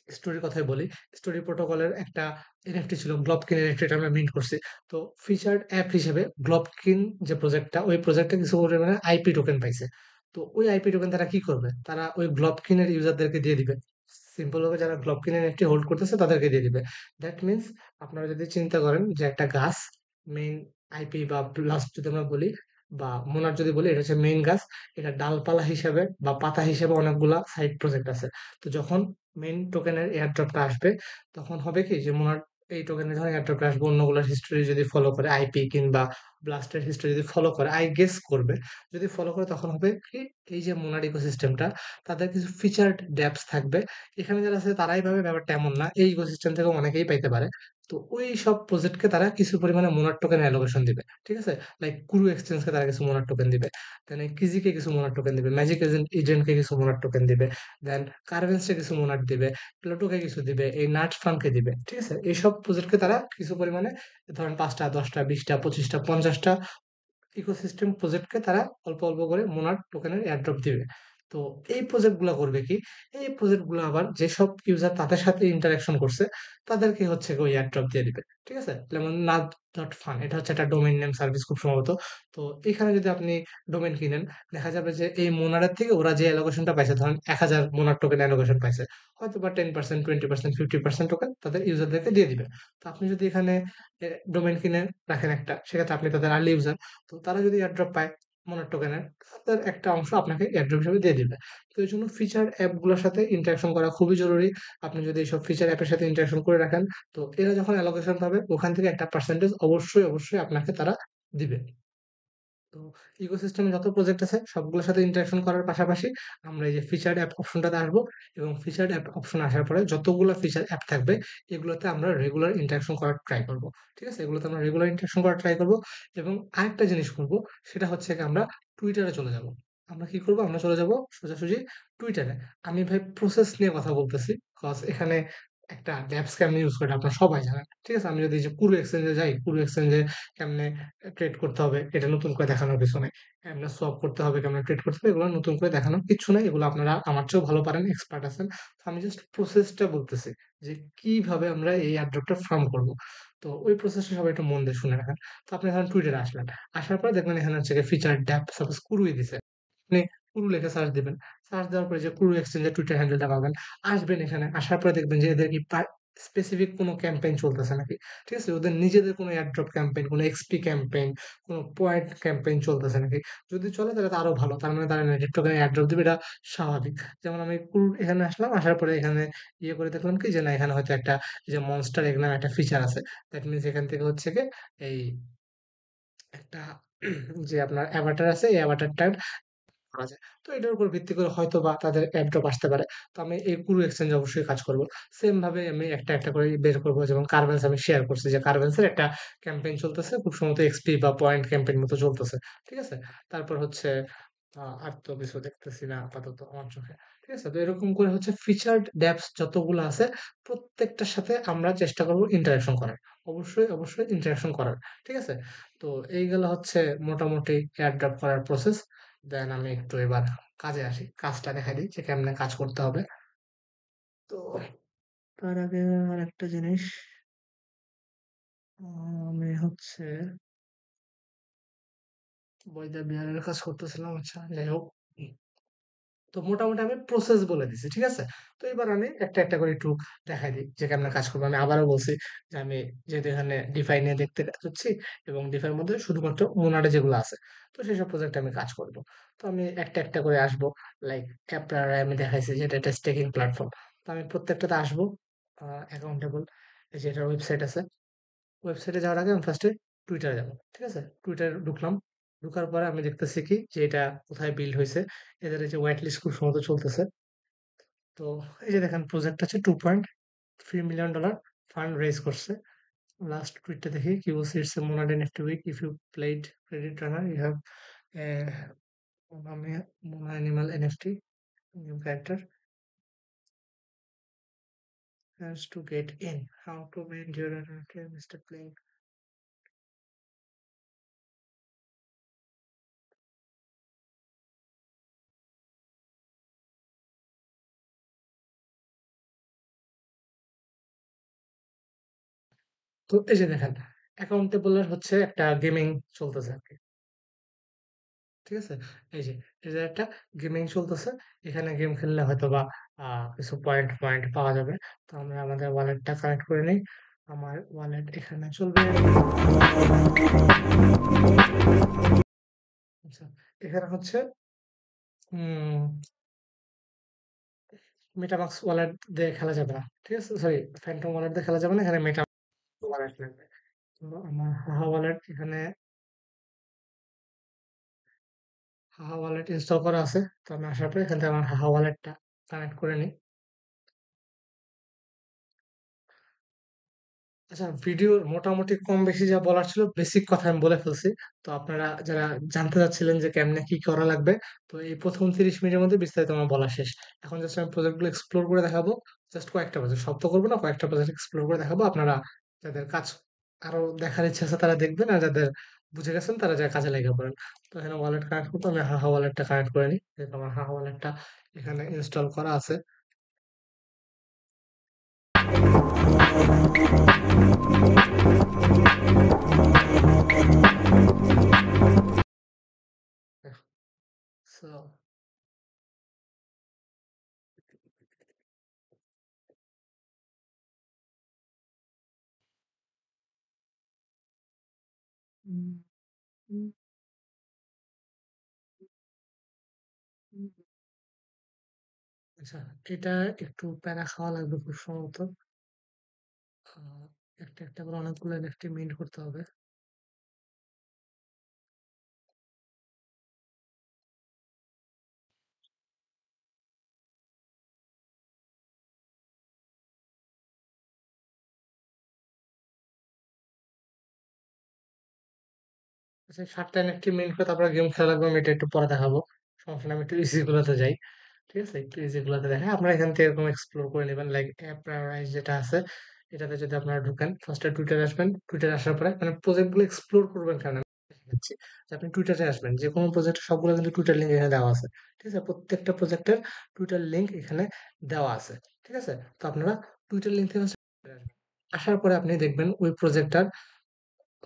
স্টোরির কথাই বলি, স্টোরি প্রোটোকলের একটা এনএফটি ছিল গ্লবকিন এনএফটি, এটা আমরা মিন্ট করছি। তো ফিচার্ড অ্যাপ হিসেবে গ্লবকিন যে প্রজেক্টটা, ওই প্রজেক্টে কিছু পরিমাণে আইপি টোকেন পাইছে। তো ওই আইপি টোকেন তারা কি করবে? তারা ওই গ্লবকিনের ইউজারদেরকে দিয়ে দিবে। সিম্পল ভাবে যারা গ্লবকিন এনএফটি হোল্ড করতেছে তাদেরকে দিয়ে দিবে। দ্যাট মিনস আপনারা যদি চিন্তা করেন যে একটা গাছ, মেইন আইপি বা ব্লাস্ট যদি আমরা বলি বা মোনাড যদি বলি, এটা হচ্ছে মেইন গাছ। এটা ডালপালা হিসেবে বা পাতা হিসেবে অনেকগুলা সাইড প্রজেক্ট আছে। তো যখন মেইন টোকেনের এয়ারড্রপটা আসবে, তখন হবে কি যে মোনাড এই টোকেনের যখন এয়ারড্রপটা আসবে, অন্যগুলোর হিস্ট্রি যদি ফলো করে, আইপি কিংবা ব্লাস্টের হিস্ট্রি যদি ফলো করে, আই গেস করবে, যদি ফলো করে, তখন হবে কি, এই যে মোনাড ইকোসিস্টেমটা, তাদের কিছু ফিচার্ড ড্যাপস থাকবে। এখানে যারা আছে তারাই পাবে, ব্যাপারটা এমন না, এই ইকোসিস্টেম থেকে অনেকেই পাইতে পারে। তো ওই সব প্রজেক্টকে তারা কিছু পরিমাণে মোনাড টোকেন অ্যালোকেশন দিবে। ঠিক আছে? লাইক কুরু এক্সচেঞ্জকে তারা কিছু মোনাড টোকেন দিবে। দেন কিজিকে কিছু মোনাড টোকেন দিবে, ম্যাজিক এজেন্টকে কিছু মোনাড টোকেন দিবে। দেন কার্ভেন্সকে কিছু মোনাড দিবে, প্লুটোকে কিছু দিবে, এই নাট ফার্মকে দিবে। ঠিক আছে? এইসব প্রজেক্টকে তারা কিছু পরিমাণে, ধরেন ৫টা, ১০টা, ২০টা, ২৫টা, ৫০টা ইকোসিস্টেম প্রজেক্টকে তারা অল্প, অল্প করে মোনাড টোকেনের এয়ারড্রপ দিবে। তো এই প্রজেক্ট গুলা করবে কি? এই প্রজেক্ট গুলো আবার যেসব ইউজার তাদের সাথে ইন্টারেকশন করছে, তাদেরকে হচ্ছে গিয়ে ওই এয়ারড্রপ দিয়ে দিবে। ঠিক আছে? যেমন নাদ.ফান, এটা হচ্ছে একটা ডোমেইন নেম সার্ভিস খুব সম্ভবত। তো এখানে যদি আপনি ডোমেইন কিনেন, দেখা যাবে যে এই মোনাডের থেকে ওরা যে অ্যালোকেশনটা পাইছে, ধরেন ১,০০০ মোনাড টোকেন অ্যালোকেশন পাইছে। হয়তোবা 10%, 20%, 50% টোকেন তাদের ইউজারদেরকে দিয়ে দিবে। তো আপনি যদি এখানে ডোমেইন কিনে রাখেন একটা, সেক্ষেত্রে আপনি তাদের আর্লি ইউজার। তো তারা যদি এয়ারড্রপ পায় মোনাড টোকেনের, তাদের একটা অংশ আপনাকে এয়ারড্রপ হিসেবে দিয়ে দিবে। তো এই জন্য ফিচার অ্যাপগুলোর সাথে ইন্টারেকশন করা খুবই জরুরি। আপনি যদি এইসব ফিচার অ্যাপের সাথে ইন্টারেকশন করে রাখেন, তো এরা যখন অ্যালোকেশন পাবে, ওখান থেকে একটা পার্সেন্টেজ অবশ্যই, অবশ্যই আপনাকে তারা দিবে। তো ইকোসিস্টেমে যত প্রজেক্ট আছে সবগুলোর সাথে ইন্টারেকশন করার পাশাপাশি আমরা এই যে ফিচার্ড অ্যাপ অপশনটাতে আসবো, এবং ফিচার্ড অ্যাপ অপশন আসার পরে যতগুলো ফিচার অ্যাপ থাকবে এগুলোতে আমরা রেগুলার ইন্টারেকশন করার ট্রাই করব। ঠিক আছে, এগুলোতে আমরা রেগুলার ইন্টারেকশন করার ট্রাই করব। এবং আরেকটা জিনিস করব, সেটা হচ্ছে কি আমরা টুইটারে চলে যাব। আমরা কি করব, আমরা চলে যাব সোজাসুজি টুইটারে। আমি ভাই প্রসেস নিয়ে কথা বলতেছি, কজ এখানে একটা ড্যাপস কেমনে ইউজ করে আপনারা সবাই জানেন। ঠিক আছে, আমি যদি এই যে পুরো এক্সচেঞ্জে যাই, পুরো এক্সচেঞ্জে কেমনে ট্রেড করতে হবে এটা নতুন করে দেখানোর কিছু নাই। কেমনে সোয়াপ করতে হবে, কেমনে ট্রেড করতে হবে, এগুলো নতুন করে দেখানোর কিচ্ছু নাই। এগুলো আপনারা আমার চেয়েও ভালো পারেন, এক্সপার্ট আছেন। তো আমি জাস্ট প্রসেসটা বলতেছি যে কিভাবে আমরা এই অ্যাড্রপটা ফার্ম করব। তো ওই প্রসেসটা সবাই একটু মন দিয়ে শুনে রাখেন। তো আপনি এখন টুইটারে আসলেন, আসার পর দেখবেন এখানে হচ্ছে ফিচার ড্যাপ সাপোজ কুড়ুই দিছে। আপনি কুরু লিখে সার্চ দিবেন। সার্চ দেওয়ার পরে যে কুরু এক্সচেঞ্জের টুইটার হ্যান্ডেলটা পাবেন। আসবেন এখানে, আসার পরে দেখবেন যে এদের কি স্পেসিফিক কোনো ক্যাম্পেইন চলতেছে নাকি। ঠিক আছে? ওদের নিজেদের কোনো এয়ারড্রপ ক্যাম্পেইন, কোনো এক্সপি ক্যাম্পেইন, কোনো পয়েন্ট ক্যাম্পেইন চলতেছে নাকি। যদি চলে তাহলে তো আরো ভালো। তার মানে তারা নেগেটিভ টোকেন এয়ারড্রপ দিবে, এটা স্বাভাবিক। যেমন আমি কুরু এখানে আসলাম, আসার পরে এখানে ইয়ে করে দেখলাম কি যে না, এখানে হয়তো একটা এই যে মনস্টার এগ নামে একটা ফিচার আছে। দ্যাট মিনস এখান থেকে হচ্ছে গিয়ে এই একটা যে আপনার অ্যাভাটার আছে, এই অ্যাভাটারটা করা যায়। তো এটার উপর ভিত্তি করে হয়তোবা তাদের এয়ারড্রপ আসতে পারে। তো আমি এই পুরো এক্সচেঞ্জ অবশ্যই কাজ করব। সেম ভাবে আমি একটা করে বের করব। যেমন কার্ভেন্স আমি শেয়ার করছি যে কার্ভেন্সের একটা ক্যাম্পেইন চলতেছে। খুব সম্ভবত এক্সপি বা পয়েন্ট ক্যাম্পেইন মতো চলতেছে। ঠিক আছে? তারপর হচ্ছে আর তো কিছু দেখতেছি না আপাতত আমার চোখে। ঠিক আছে? তো এরকম করে হচ্ছে ফিচারড ডেপস যতগুলো আছে প্রত্যেকটার সাথে আমরা চেষ্টা করব ইন্টারেকশন করার। অবশ্যই ইন্টারেকশন করার। ঠিক আছে? তো এইগুলা হচ্ছে মোটামুটি এয়ারড্রপ করার প্রসেস। দেন আমি একটু এবার কাজে আসি। কাজটা দেখাই দিই যে কেমনে কাজ করতে হবে। তো তার আগে আরেকটা জিনিস, আমি হচ্ছে বইটা বিহারের কাজ করতেছিলাম। আচ্ছা, যাই হোক। তো মোটামুটি আমি প্রসেস বলে দিছি। ঠিক আছে? তো এবার আমি একটা করে একটু দেখাই দিই যে কেমনে কাজ করবো। আমি আবারও বলছি যে আমি যেহেতু এখানে ডিফাই নিয়ে দেখতে যাচ্ছি, এবং ডিফাইয়ের মধ্যে শুধুমাত্র মোনাডে যেগুলো আছে, তো সেসব প্রজেক্টে আমি কাজ করব। তো আমি একটা করে আসবো। লাইক আপনার আমি দেখাইছি যে এটা একটা স্টেকিং প্ল্যাটফর্ম। তো আমি প্রত্যেকটাতে আসবো। অ্যাকাউন্টেবল, এই যে এটার ওয়েবসাইট আছে। ওয়েবসাইটে যাওয়ার আগে আমি ফার্স্টে টুইটারে যাবো। ঠিক আছে? টুইটারে ঢুকলাম। ঢুকার পরে আমি দেখতেছি কি যে এটা কোথায় বিল্ড হইছে। এদের এই যে হোয়াইট লিস্ট খুব সম্ভবত চলতেছে। তো এই যে দেখেন প্রজেক্ট আছে $2.3 মিলিয়ন ফান্ড রেজ করছে। লাস্ট টুইটটা দেখি কি বলছে, it's a Monad NFT week, if you played Credit Runner you have a Mona animal NFT new character has to get in, how to make your NFT Mr. Playing. তো এই যে দেখেন অ্যাকাউন্টেবল এর হচ্ছে একটা গেমিং চলতেছে আর কি। ঠিক আছে? এই যে এই যে একটা গেমিং চলতেছে। এখানে গেম খেললে হয়তোবা কিছু পয়েন্ট পাওয়া যাবে। তো আমরা আমাদের ওয়ালেটটা কানেক্ট করে নিই। আমার ওয়ালেট এখানে চলবে। আচ্ছা, এখানে হচ্ছে উম মেটামাক্স ওয়ালেট দিয়ে খেলা যাবে না। ঠিক আছে? সরি, ফ্যান্টম ওয়ালেট দিয়ে খেলা যাবে না। এখানে মেটা ওয়ালেট লাগবে। তো আমার হাহা ওয়ালেট এখানে হাহা ওয়ালেট ইনস্টল করা আছে। তো আমি আসার পরে এখান থেকে আমার হাহা ওয়ালেটটা কানেক্ট করে নিই। আচ্ছা, ভিডিওর মোটামুটি কম বেশি যা বলার ছিল বেসিক কথা আমি বলে ফেলছি। তো আপনারা যারা জানতে চাচ্ছিলেন যে কেমনে কি করা লাগবে, তো এই প্রথম 30 মিনিটের মধ্যে বিস্তারিত আমার বলা শেষ। এখন জাস্ট আমি প্রজেক্টগুলো এক্সপ্লোর করে দেখাবো। জাস্ট কয়েকটা প্রজেক্ট, সব তো করবো না, কয়েকটা প্রজেক্ট এক্সপ্লোর করে দেখাবো। আপনারা যাদের কাজ আরো দেখার ইচ্ছা আছে তারা দেখবেন, আর যাদের বুঝে গেছেন তারা যা কাজে লেগে পড়েন। তো এখানে ওয়ালেট কানেক্ট করতে আমি হাহা ওয়ালেটটা কানেক্ট করে নিই। যেহেতু আমার হাহা ওয়ালেটটা এখানে ইনস্টল করা আছে। So উম, উম, উম, আচ্ছা, এটা একটু প্যারা খাওয়া লাগবে খুব সম্ভবত। আহ, একটা করে অনেকগুলো এনএফটি মিন্ট করতে হবে। আচ্ছা, 7টা এনএফটি মিনিট করে তারপরে গেম খেলা লাগবে, আমি এটা একটু পরে দেখাবো। সমস্যা নেই, আমি একটু ইজি গুলোতে যাই। ঠিক আছে, একটু ইজি গুলোতে দেখাই, আপনারা এখান থেকে এরকম এক্সপ্লোর করে নেবেন। লাইক অ্যাপ প্রায়োরাইজ যেটা আছে, এটাতে যদি আপনারা ঢুকেন, ফার্স্টে টুইটার আসবেন। টুইটার আসার পরে মানে প্রজেক্ট গুলো এক্সপ্লোর করবেন, কারণ আমি দেখাচ্ছি যে আপনি টুইটারে আসবেন, যে কোনো প্রজেক্ট সবগুলো কিন্তু টুইটার লিঙ্ক এখানে দেওয়া আছে। ঠিক আছে, প্রত্যেকটা প্রজেক্টের টুইটার লিঙ্ক এখানে দেওয়া আছে। ঠিক আছে, তো আপনারা টুইটার লিঙ্ক থেকে আসবেন। আসার পরে আপনি দেখবেন ওই প্রজেক্টটার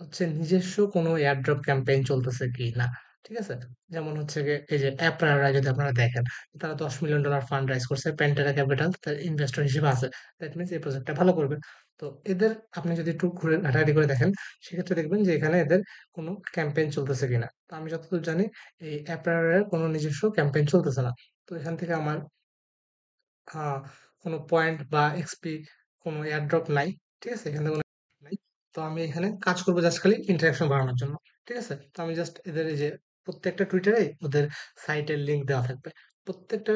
হচ্ছে নিজস্ব কোনো এয়ারড্রপ ক্যাম্পেইন চলতেছে কি না। ঠিক আছে, যেমন হচ্ছে গিয়ে এই যে অ্যাপরা যদি আপনারা দেখেন, তারা $10 মিলিয়ন ফান্ড রাইজ করছে, প্যান্টেরা ক্যাপিটাল তার ইনভেস্টর হিসেবে আছে। দ্যাট মিনস এই প্রজেক্টটা ভালো করবে। তো এদের আপনি যদি একটু ঘুরে ঘাটাঘাটি করে দেখেন, সেক্ষেত্রে দেখবেন যে এখানে এদের কোনো ক্যাম্পেইন চলতেছে কিনা। তো আমি যতদূর জানি এই অ্যাপরা কোনো নিজস্ব ক্যাম্পেইন চলতেছে না। তো এখান থেকে আমার আহ, কোনো পয়েন্ট বা এক্সপি কোনো এয়ারড্রপ নাই। ঠিক আছে, এখানে কোনো airdrop নাই। তো আমি এখানে কাজ করবো জাস্ট খালি ইন্টারাকশন বাড়ানোর জন্য। ঠিক আছে, তো আমি জাস্ট এদের এই যে প্রত্যেকটা টুইটারে ওদের সাইটের লিঙ্ক দেওয়া থাকবে। প্রত্যেকটা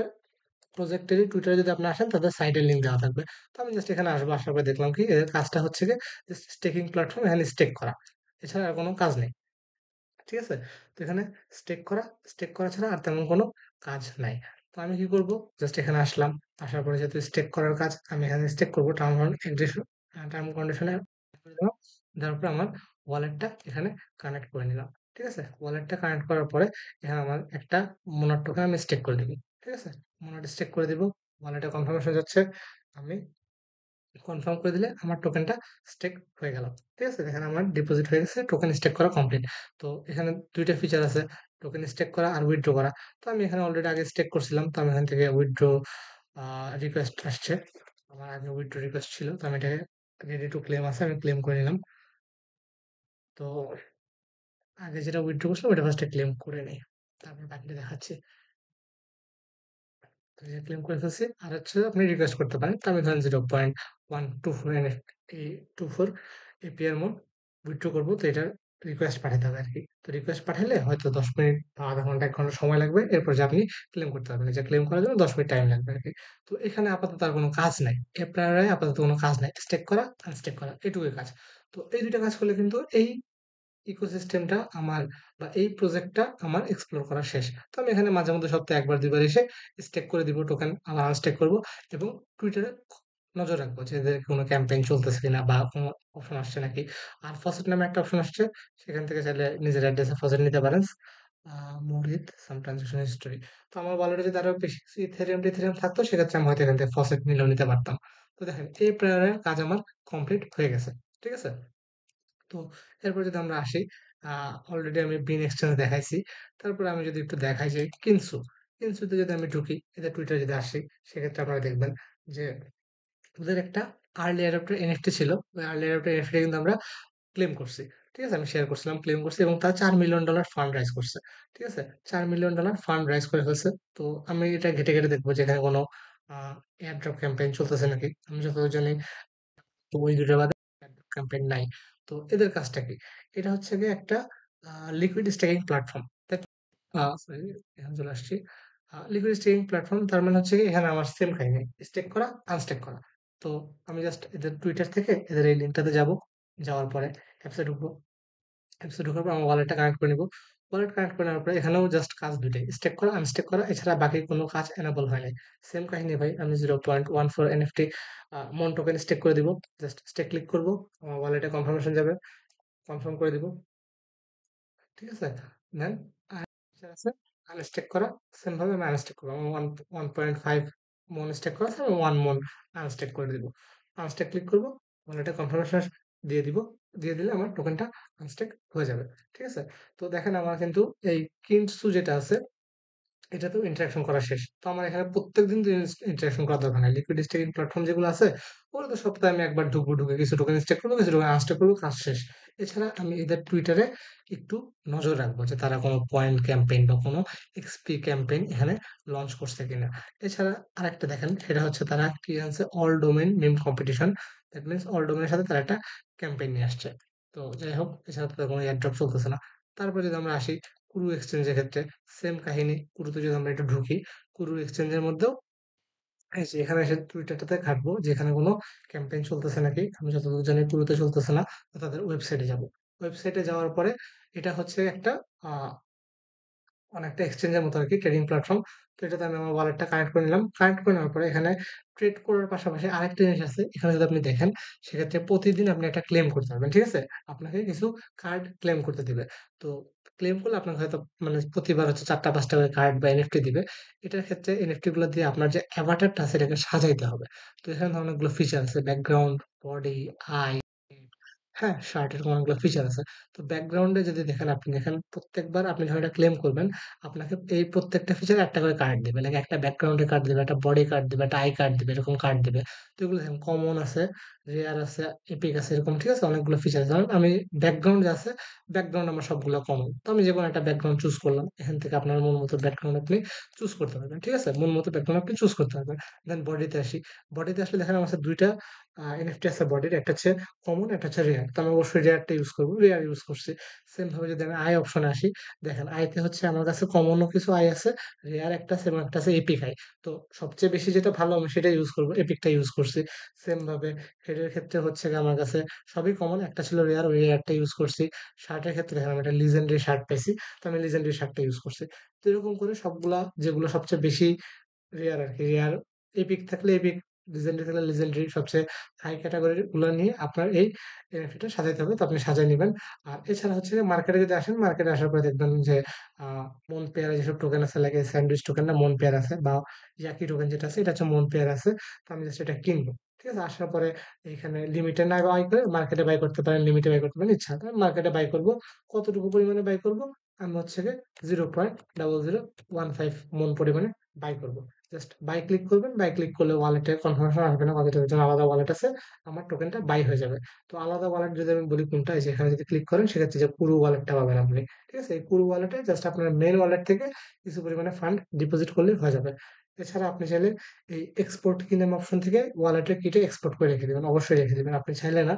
প্রজেক্টেরই টুইটারে যদি আপনি আসেন, তাদের সাইটের লিঙ্ক দেওয়া থাকবে। তো আমি জাস্ট এখানে আসবো, আসার পরে দেখলাম কি এদের কাজটা হচ্ছে কি স্টেকিং প্ল্যাটফর্ম, এখানে স্টেক করা, এছাড়া আর কোনো কাজ নেই। ঠিক আছে, তো এখানে স্টেক করা, স্টেক করা ছাড়া আর তেমন কোনো কাজ নাই। তো আমি কি করব, জাস্ট এখানে আসলাম। আসার পরে যেহেতু স্টেক করার কাজ, আমি এখানে স্টেক করবো টার্ম কন্ডিশনে দিলাম। দেওয়ার পরে আমার ওয়ালেটটা এখানে কানেক্ট করে নিলাম। ঠিক আছে, ওয়ালেটটা কানেক্ট করার পরে এখানে আমার একটা মোনার টোকেন আমি স্টেক করে দিব। ঠিক আছে, মোনার স্টেক করে দিব। ওয়ালেটে কনফার্মেশন যাচ্ছে, আমি কনফার্ম করে দিলে আমার টোকেনটা স্টেক হয়ে গেল। ঠিক আছে, এখানে আমার ডিপোজিট হয়ে গেছে, টোকেন স্টেক করা কমপ্লিট। তো এখানে দুইটা ফিচার আছে, টোকেন স্টেক করা আর উইথড্র করা। তো আমি এখানে অলরেডি আগে স্টেক করছিলাম, তো আমি এখান থেকে উইথড্র রিকোয়েস্ট আসছে। আমার আগে উইথড্র রিকোয়েস্ট ছিল, তো আমি এটাকে রেডি টু ক্লেম আছে, আমি ক্লেম করে নিলাম। তো আগে যেটা উইথড্র করছিলাম ওটা ফার্স্টে ক্লেম করে নিই, তারপর বাকিটা দেখাচ্ছি। তো এই যে ক্লেম করে ফেলছি, আর হচ্ছে আপনি রিকোয়েস্ট করতে পারেন। তো আমি ধরেন 0.124 24 এপিআর মোড উইথড্র করবো, তো এটার রিকোয়েস্ট পাঠাতে হবে আর কি। তো রিকোয়েস্ট পাঠালে হয়তো 10 মিনিট বা আধা ঘন্টা 1 ঘন্টা সময় লাগবে, এরপর যে আপনি ক্লেম করতে পারবেন। এই যে ক্লেম করার জন্য 10 মিনিট টাইম লাগবে আর কি। তো এখানে আপাতত আর কোনো কাজ নাই, এপ্রায় আপাতত কোনো কাজ নাই, স্টেক করা আনস্টেক করা এটুকুই কাজ। তো এই দুইটা কাজ করলে কিন্তু এই ইকোসিস্টেমটা আমার বা এই প্রজেক্টটা আমার এক্সপ্লোর করা শেষ। তো আমি এখানে মাঝে মধ্যে সপ্তাহে 1 বার 2 বার এসে স্টেক করে দিব টোকেন, আবার আনস্টেক করব, এবং টুইটারে নজর রাখবো যে এদের কোনো ক্যাম্পেইন চলতেছে কিনা বা কোনো অপশন আসছে নাকি। আর ফসেট নামে একটা অপশন আসছে, সেখান থেকে চাইলে নিজের অ্যাড্রেসে ফসেট নিতে পারেন। মোর উইথ সাম ট্রানজাকশন হিস্টোরি। তো আমার ওয়ালেটে যদি আরো বেশি কিছু ইথেরিয়াম টিথেরিয়াম থাকতো, সেক্ষেত্রে আমি হয়তো এখান থেকে ফসেট নিলেও নিতে পারতাম। তো দেখেন এই প্রেয়ারের কাজ আমার কমপ্লিট হয়ে গেছে। ঠিক আছে, তো এরপর যদি আমরা আসি, অলরেডি আমি বিন এক্সচেঞ্জ দেখাইছি। তারপরে আমি যদি একটু দেখাই যে কিনসুতে যদি আমি ঢুকি, এদের টুইটার যদি আসি, সেক্ষেত্রে আপনারা দেখবেন যে ওদের একটা আর্লি অ্যাডাপ্টার এনএফটি ছিল। ওই আর্লি অ্যাডাপ্টার এনএফটি কিন্তু আমরা ক্লেম করছি। ঠিক আছে, আমি শেয়ার করছিলাম, ক্লেম করছি, এবং তারা $4 মিলিয়ন ফান্ড রাইজ করছে। ঠিক আছে, $4 মিলিয়ন ফান্ড রাইজ করে ফেলছে। তো আমি এটা ঘেটে ঘেটে দেখবো যে এখানে কোনো এয়ারড্রপ ক্যাম্পেইন চলতেছে নাকি। আমি যতদূর জানি তো ওই দুটো বাদে ক্যাম্পেইন নাই। তো এদের কাজটা কি? এটা হচ্ছে গিয়ে একটা লিকুইড স্টেকিং প্ল্যাটফর্ম। সরি, এখানে চলে আসছি। লিকুইড স্টেকিং প্ল্যাটফর্ম তার মানে হচ্ছে কি এখানে আমার সেম কাহিনী, স্টেক করা, আনস্টেক করা। তো আমি জাস্ট এদের টুইটার থেকে এদের এই লিঙ্কটাতে যাব। যাওয়ার পরে অ্যাপসে ঢুকবো। অ্যাপসে ঢোকার পর আমার ওয়ালেটটা কানেক্ট করে নিব। ওয়ালেট কানেক্ট করে নেওয়ার পরে এখানেও জাস্ট কাজ দুইটাই, স্টেক করা, আনস্টেক করা, এছাড়া বাকি কোনো কাজ এনেবল হয় নাই। সেম কাহিনী ভাই, আমি 0.14 এনএফটি মন টোকেন স্টেক করে দিব। জাস্ট স্টেক ক্লিক করব, আমার ওয়ালেটে কনফার্মেশন যাবে, কনফার্ম করে দিব। ঠিক আছে, দেন আছে আনস্টেক করা, সেম ভাবে আমি আনস্টেক করবো। আমার 1.5 মন স্টেক করা আছে, আমি 1 মন আনস্টেক করে দিব। আনস্টেক ক্লিক করবো, ওয়ালেটে কনফার্মেশন দিয়ে দিব। দিয়ে দিলে আমার টোকেনটা আনস্টেক হয়ে যাবে। ঠিক আছে, তো দেখেন আমার কিন্তু এই কিন্টসু যেটা আছে, এটাতেও ইন্টারাকশন করা শেষ। তো আমার এখানে প্রত্যেকদিন তো ইন্টারাকশন করার দরকার নাই। লিকুইড স্টেকিং প্ল্যাটফর্ম যেগুলো আছে, ওগুলো তো সপ্তাহে আমি একবার ঢুকবো, ঢুকে কিছু টোকেন স্টেক করবো, কিছু টোকেন আনস্টেক করবো, কাজ শেষ। এছাড়া আমি এদের টুইটারে একটু নজর রাখবো যে তারা কোনো পয়েন্ট ক্যাম্পেইন বা কোনো এক্সপি ক্যাম্পেইন এখানে লঞ্চ করছে কিনা। এছাড়া আরেকটা দেখেন, সেটা হচ্ছে তারা কি আনছে, all domain meme competition. That means all ডোমেইনের সাথে তারা একটা ক্যাম্পেইন নিয়ে আসছে। তো যাই হোক, এছাড়া তাদের কোনো এয়ারড্রপ চলতেছে না। তারপর যদি আমরা আসি কুরু এক্সচেঞ্জের ক্ষেত্রে, সেম কাহিনী। কুরুতে যদি আমরা একটু ঢুকি, কুরু এক্সচেঞ্জের মধ্যেও এই যে এখানে এসে টুইটারটাতে ঘাটবো যেখানে কোনো ক্যাম্পেইন চলতেছে নাকি। আমি যতদূর জানি কুরুতে চলতেছে না, তো তাদের ওয়েবসাইটে যাব। ওয়েবসাইটে যাওয়ার পরে এটা হচ্ছে একটা আ অনেকটা এক্সচেঞ্জের মতো আরকি ট্রেডিং প্ল্যাটফর্ম। তো এটাতে আমি আমার ওয়ালেটটা কানেক্ট করে নিলাম। কানেক্ট করে নেওয়ার পরে এখানে ট্রেড করার পাশাপাশি আরেকটা জিনিস আছে। এখানে যদি আপনি দেখেন সেক্ষেত্রে প্রতিদিন আপনি একটা ক্লেম করতে পারবেন। ঠিক আছে? আপনাকে কিছু কার্ড ক্লেম করতে দিবে। তো ক্লেম করলে আপনাকে হয়তো মানে প্রতিবার হচ্ছে ৪ টা ৫ টা করে কার্ড বা এনএফটি দিবে। এটার ক্ষেত্রে এনএফটি গুলা দিয়ে আপনার যে অ্যাভাটারটা আছে এটাকে সাজাইতে হবে। তো এখানে অনেকগুলো ফিচার আছে। ব্যাকগ্রাউন্ড, বডি, আই হ্যাঁ, শার্ট এরকম অনেকগুলো ফিচার আছে। তো ব্যাকগ্রাউন্ডে যদি দেখেন আপনি দেখেন প্রত্যেকবার আপনি যখন এটা ক্লেম করবেন, আপনাকে এই প্রত্যেকটা ফিচারে একটা করে কার্ড দিবে। লাইক একটা ব্যাকগ্রাউন্ডে কার্ড দিবে, একটা বডি কার্ড দিবে, একটা আই কার্ড দিবে, এরকম কার্ড দিবে। তো এগুলো দেখেন কমন আছে, রেয়ার আছে, এপিক আছে এরকম ঠিক আছে? অনেকগুলো ফিচার আছে। যেমন আমি ব্যাকগ্রাউন্ড যে আছে, ব্যাকগ্রাউন্ড আমার সবগুলা কমন। তো আমি যেকোনো একটা ব্যাকগ্রাউন্ড চুজ করলাম। এখান থেকে আপনার মন মতো ব্যাকগ্রাউন্ড আপনি চুজ করতে পারবেন। ঠিক আছে? মন মতো ব্যাকগ্রাউন্ড আপনি চুজ করতে পারবেন। দেন বডিতে আসি। বডিতে আসলে দেখেন আমার কাছে ২ টা এনএফটি আছে বডির। একটা হচ্ছে কমন, একটা হচ্ছে রেয়ার। তো আমি অবশ্যই রেয়ারটা ইউজ করব। রেয়ার ইউজ করছি। সেম ভাবে যদি আমি আই অপশনে আসি, দেখেন আইতে হচ্ছে আমার কাছে কমনও কিছু আই আছে, রেয়ার একটা আছে এবং একটা আছে এপিক আই। তো সবচেয়ে বেশি যেটা ভালো আমি সেটা ইউজ করব। এপিকটা ইউজ করছি। সেম ভাবে হেডের ক্ষেত্রে হচ্ছে গিয়ে আমার কাছে সবই কমন। একটা ছিল রেয়ার, ওই রেয়ারটা ইউজ করছি। শার্টের ক্ষেত্রে দেখেন আমি একটা লিজেন্ডারি শার্ট পাইছি। তো আমি লিজেন্ডারি শার্টটা ইউজ করছি। তো এরকম করে সবগুলা যেগুলো সবচেয়ে বেশি রেয়ার আরকি। রেয়ার এপিক থাকলে এপিক, লিজেন্ডারি থাকলে লিজেন্ডারি সবচেয়ে হাই ক্যাটেগরির গুলা নিয়ে আপনার এই এনএফটিটা সাজাইতে হবে। তো আপনি সাজায় নিবেন। আর এছাড়া হচ্ছে গিয়ে মার্কেটে যদি আসেন, মার্কেটে আসার পরে দেখবেন যে আ মন পেয়ারে যেসব টোকেন আছে লাইক এই স্যান্ডউইচ টোকেন না মন পেয়ার আছে বা ইয়াকি টোকেন যেটা আছে এটা হচ্ছে মন পেয়ার আছে। তো আমি জাস্ট এটা কিনবো। ঠিক আছে? আসার পরে এইখানে লিমিটে না বাই করে মার্কেটে বাই করতে পারেন, লিমিটে বাই করতে পারেন ইচ্ছা। তো আমি মার্কেটে বাই করব। কতটুকু পরিমাণে বাই করব? আমি হচ্ছে গিয়ে 0.0015 মন পরিমাণে বাই করব। জাস্ট বাই ক্লিক করবেন। বাই ক্লিক করলে ওয়ালেটে কনফার্মেশন আসবে না কতটার জন্য আলাদা ওয়ালেট আছে। আমার টোকেনটা বাই হয়ে যাবে। তো আলাদা ওয়ালেট যদি আমি বলি কোনটা, এই যে এখানে যদি ক্লিক করেন সেক্ষেত্রে যে পুরো ওয়ালেটটা পাবেন আপনি। ঠিক আছে? এই পুরো ওয়ালেটে জাস্ট আপনার মেইন ওয়ালেট থেকে কিছু পরিমাণে ফান্ড ডিপোজিট করলেই হয়ে যাবে। এছাড়া আপনি চাইলে এই এক্সপোর্ট কি নামে অপশন থেকে ওয়ালেটে কেটে এক্সপোর্ট করে রেখে দিবেন। অবশ্যই রেখে দিবেন। আপনি চাইলে না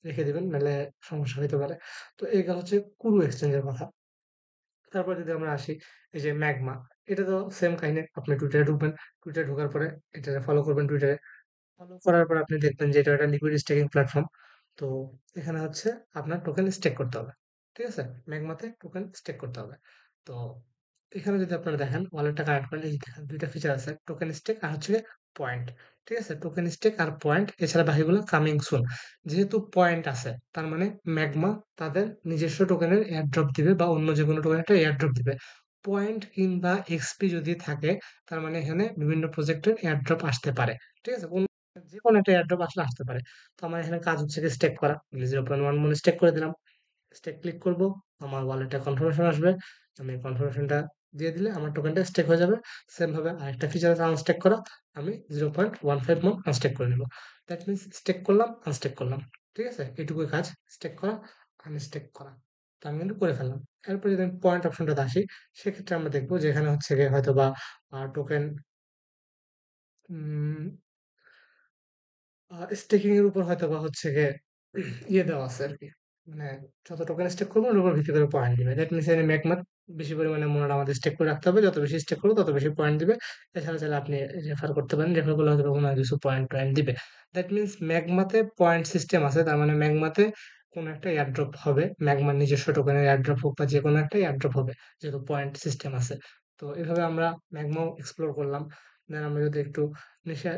রেখে দিবেন, নাহলে সমস্যা হইতে পারে। তো এই গেল হচ্ছে কুরু এক্সচেঞ্জের কথা। তারপর যদি আমরা আসি এই যে ম্যাগমা, এটা তো সেম কাহিনী। আপনি টুইটারে ঢুকবেন। টুইটারে ঢোকার পরে এটারে ফলো করবেন টুইটারে। ফলো করার পর আপনি দেখবেন যে এটা একটা লিকুইড স্টেকিং প্ল্যাটফর্ম। তো এখানে হচ্ছে আপনার টোকেন স্টেক করতে হবে। ঠিক আছে? ম্যাগমাতে টোকেন স্টেক করতে হবে। তো এখানে যদি আপনারা দেখেন ওয়ালেটটা কানেক্ট করলে এই যে দেখেন ২ টা ফিচার আছে। টোকেন স্টেক আর হচ্ছে গিয়ে পয়েন্ট। ঠিক আছে? টোকেন স্টেক আর পয়েন্ট এছাড়া বাকিগুলো কামিং সুন। যেহেতু পয়েন্ট আছে তার মানে ম্যাগমা তাদের নিজস্ব টোকেনের এয়ারড্রপ দিবে বা অন্য যেকোনো টোকেন একটা এয়ারড্রপ দিবে। পয়েন্ট কিংবা এক্সপি যদি থাকে তার মানে এখানে বিভিন্ন প্রজেক্টের এয়ারড্রপ আসতে পারে। ঠিক আছে? যেকোনো একটা এয়ারড্রপ আসলে আসতে পারে। তো আমার এখানে কাজ হচ্ছে গিয়ে স্টেক করা। 0.1 মনে স্টেক করে দিলাম। স্টেক ক্লিক করব। আমার ওয়ালেটে কনফার্মেশন আসবে। আমি কনফার্মেশনটা দিয়ে দিলে আমার টোকেনটা স্টেক হয়ে যাবে। সেম ভাবে আরেকটা ফিচার আছে আনস্টেক করা। আমি 0.15 মন আনস্টেক করে নিব। দ্যাট মিনস স্টেক করলাম, আনস্টেক করলাম। ঠিক আছে? এটুকুই কাজ। স্টেক করা, আনস্টেক করা। তো আমি কিন্তু করে ফেললাম। এরপর যদি আমি পয়েন্ট অপশনটাতে আসি, সেক্ষেত্রে আমরা দেখব যে এখানে হচ্ছে গিয়ে হয়তোবা টোকেন উম স্টেকিং এর উপর হয়তোবা হচ্ছে গিয়ে ইয়ে দেওয়া আছে আরকি। মানে যত টোকেন স্টেক করবো ওটার উপর ভিত্তি করে পয়েন্ট দিবে। দ্যাট মিনস এখানে ম্যাকমাট বেশি পরিমাণে মোনাড আমাদের স্টেক করে রাখতে হবে। যত বেশি স্টেক করব তত বেশি পয়েন্ট দিবে। এছাড়া চাইলে আপনি রেফার করতে পারেন। রেফার করলে হয়তোবা কোনো কিছু পয়েন্ট-টয়েন্ট দিবে। দ্যাট মিনস ম্যাগমাতে পয়েন্ট সিস্টেম আছে। তার মানে ম্যাগমাতে কোনো একটা এয়ারড্রপ হবে। ম্যাগমার নিজস্ব টোকেনের এয়ারড্রপ হোক বা যেকোনো একটা এয়ারড্রপ হবে। যেহেতু পয়েন্ট সিস্টেম আছে। তো এভাবে আমরা ম্যাগমাও এক্সপ্লোর করলাম। দেন আমরা যদি একটু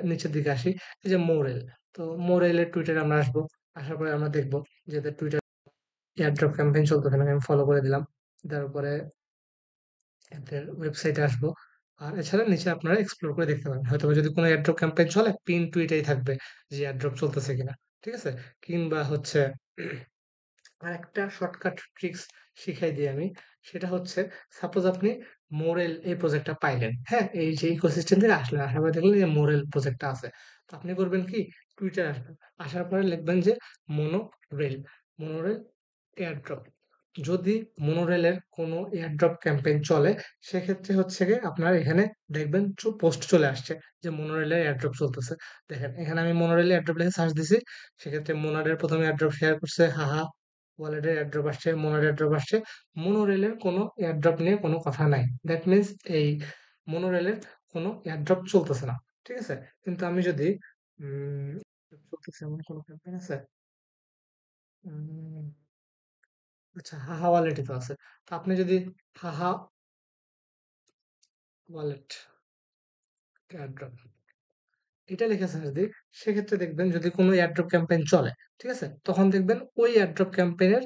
নিচের দিকে আসি, এই যে মোরেল। তো মোরেলের টুইটারে আমরা আসবো। আসার পরে আমরা দেখব যে এদের টুইটার এয়ারড্রপ ক্যাম্পেইন চলতেছে নাকি আমি ফলো করে দিলাম। দেওয়ার পরে এদের ওয়েবসাইটে আসবো। আর এছাড়া নিচে আপনারা এক্সপ্লোর করে দেখতে পারেন। হয়তোবা যদি কোনো এয়ারড্রপ ক্যাম্পেইন চলে পিন টুইটেই থাকবে যে এয়ারড্রপ চলতেছে কিনা। ঠিক আছে? কিংবা হচ্ছে আরেকটা শর্টকাট ট্রিক্স শিখাই দিই আমি। সেটা হচ্ছে সাপোজ আপনি মোরেল এই প্রজেক্টটা পাইলেন। হ্যাঁ? এই যে ইকোসিস্টেম থেকে আসলেন। আসার পরে দেখলেন যে মোরেল প্রজেক্টটা আছে। তো আপনি করবেন কি? টুইটারে আসবেন। আসার পরে লিখবেন যে মোনোরেল, মোনোরেল এয়ারড্রপ। যদি মোনোরেলের কোনো এয়ারড্রপ ক্যাম্পেইন চলে সেক্ষেত্রে হচ্ছে গিয়ে আপনার এখানে দেখবেন পোস্ট চলে আসছে যে মোনোরেলের এয়ারড্রপ চলতেছে। দেখেন এখানে আমি মোনোরেল এয়ারড্রপ লিখে সার্চ দিছি। সেক্ষেত্রে মোনাডের ১ম এয়ারড্রপ শেয়ার করছে হাহা। ওয়ালেটের এয়ারড্রপ আসছে, মোনার এয়ারড্রপ আসছে। মোনোরেলের কোনো এয়ারড্রপ নিয়ে কোনো কথা নাই। দ্যাট মিনস এই মোনোরেলের কোনো এয়ারড্রপ চলতেছে না। ঠিক আছে? কিন্তু আমি যদি উম চলতেছে এমন কোনো ক্যাম্পেইন আছে? উম আচ্ছা, হাহা ওয়ালেটই তো আছে। তো আপনি যদি হাহা ওয়ালেট এয়ারড্রপ এটা লিখে সার্চ দিই, সেক্ষেত্রে দেখবেন যদি কোনো এয়ারড্রপ ক্যাম্পেইন চলে, ঠিক আছে? তখন দেখবেন ওই এয়ারড্রপ ক্যাম্পেইনের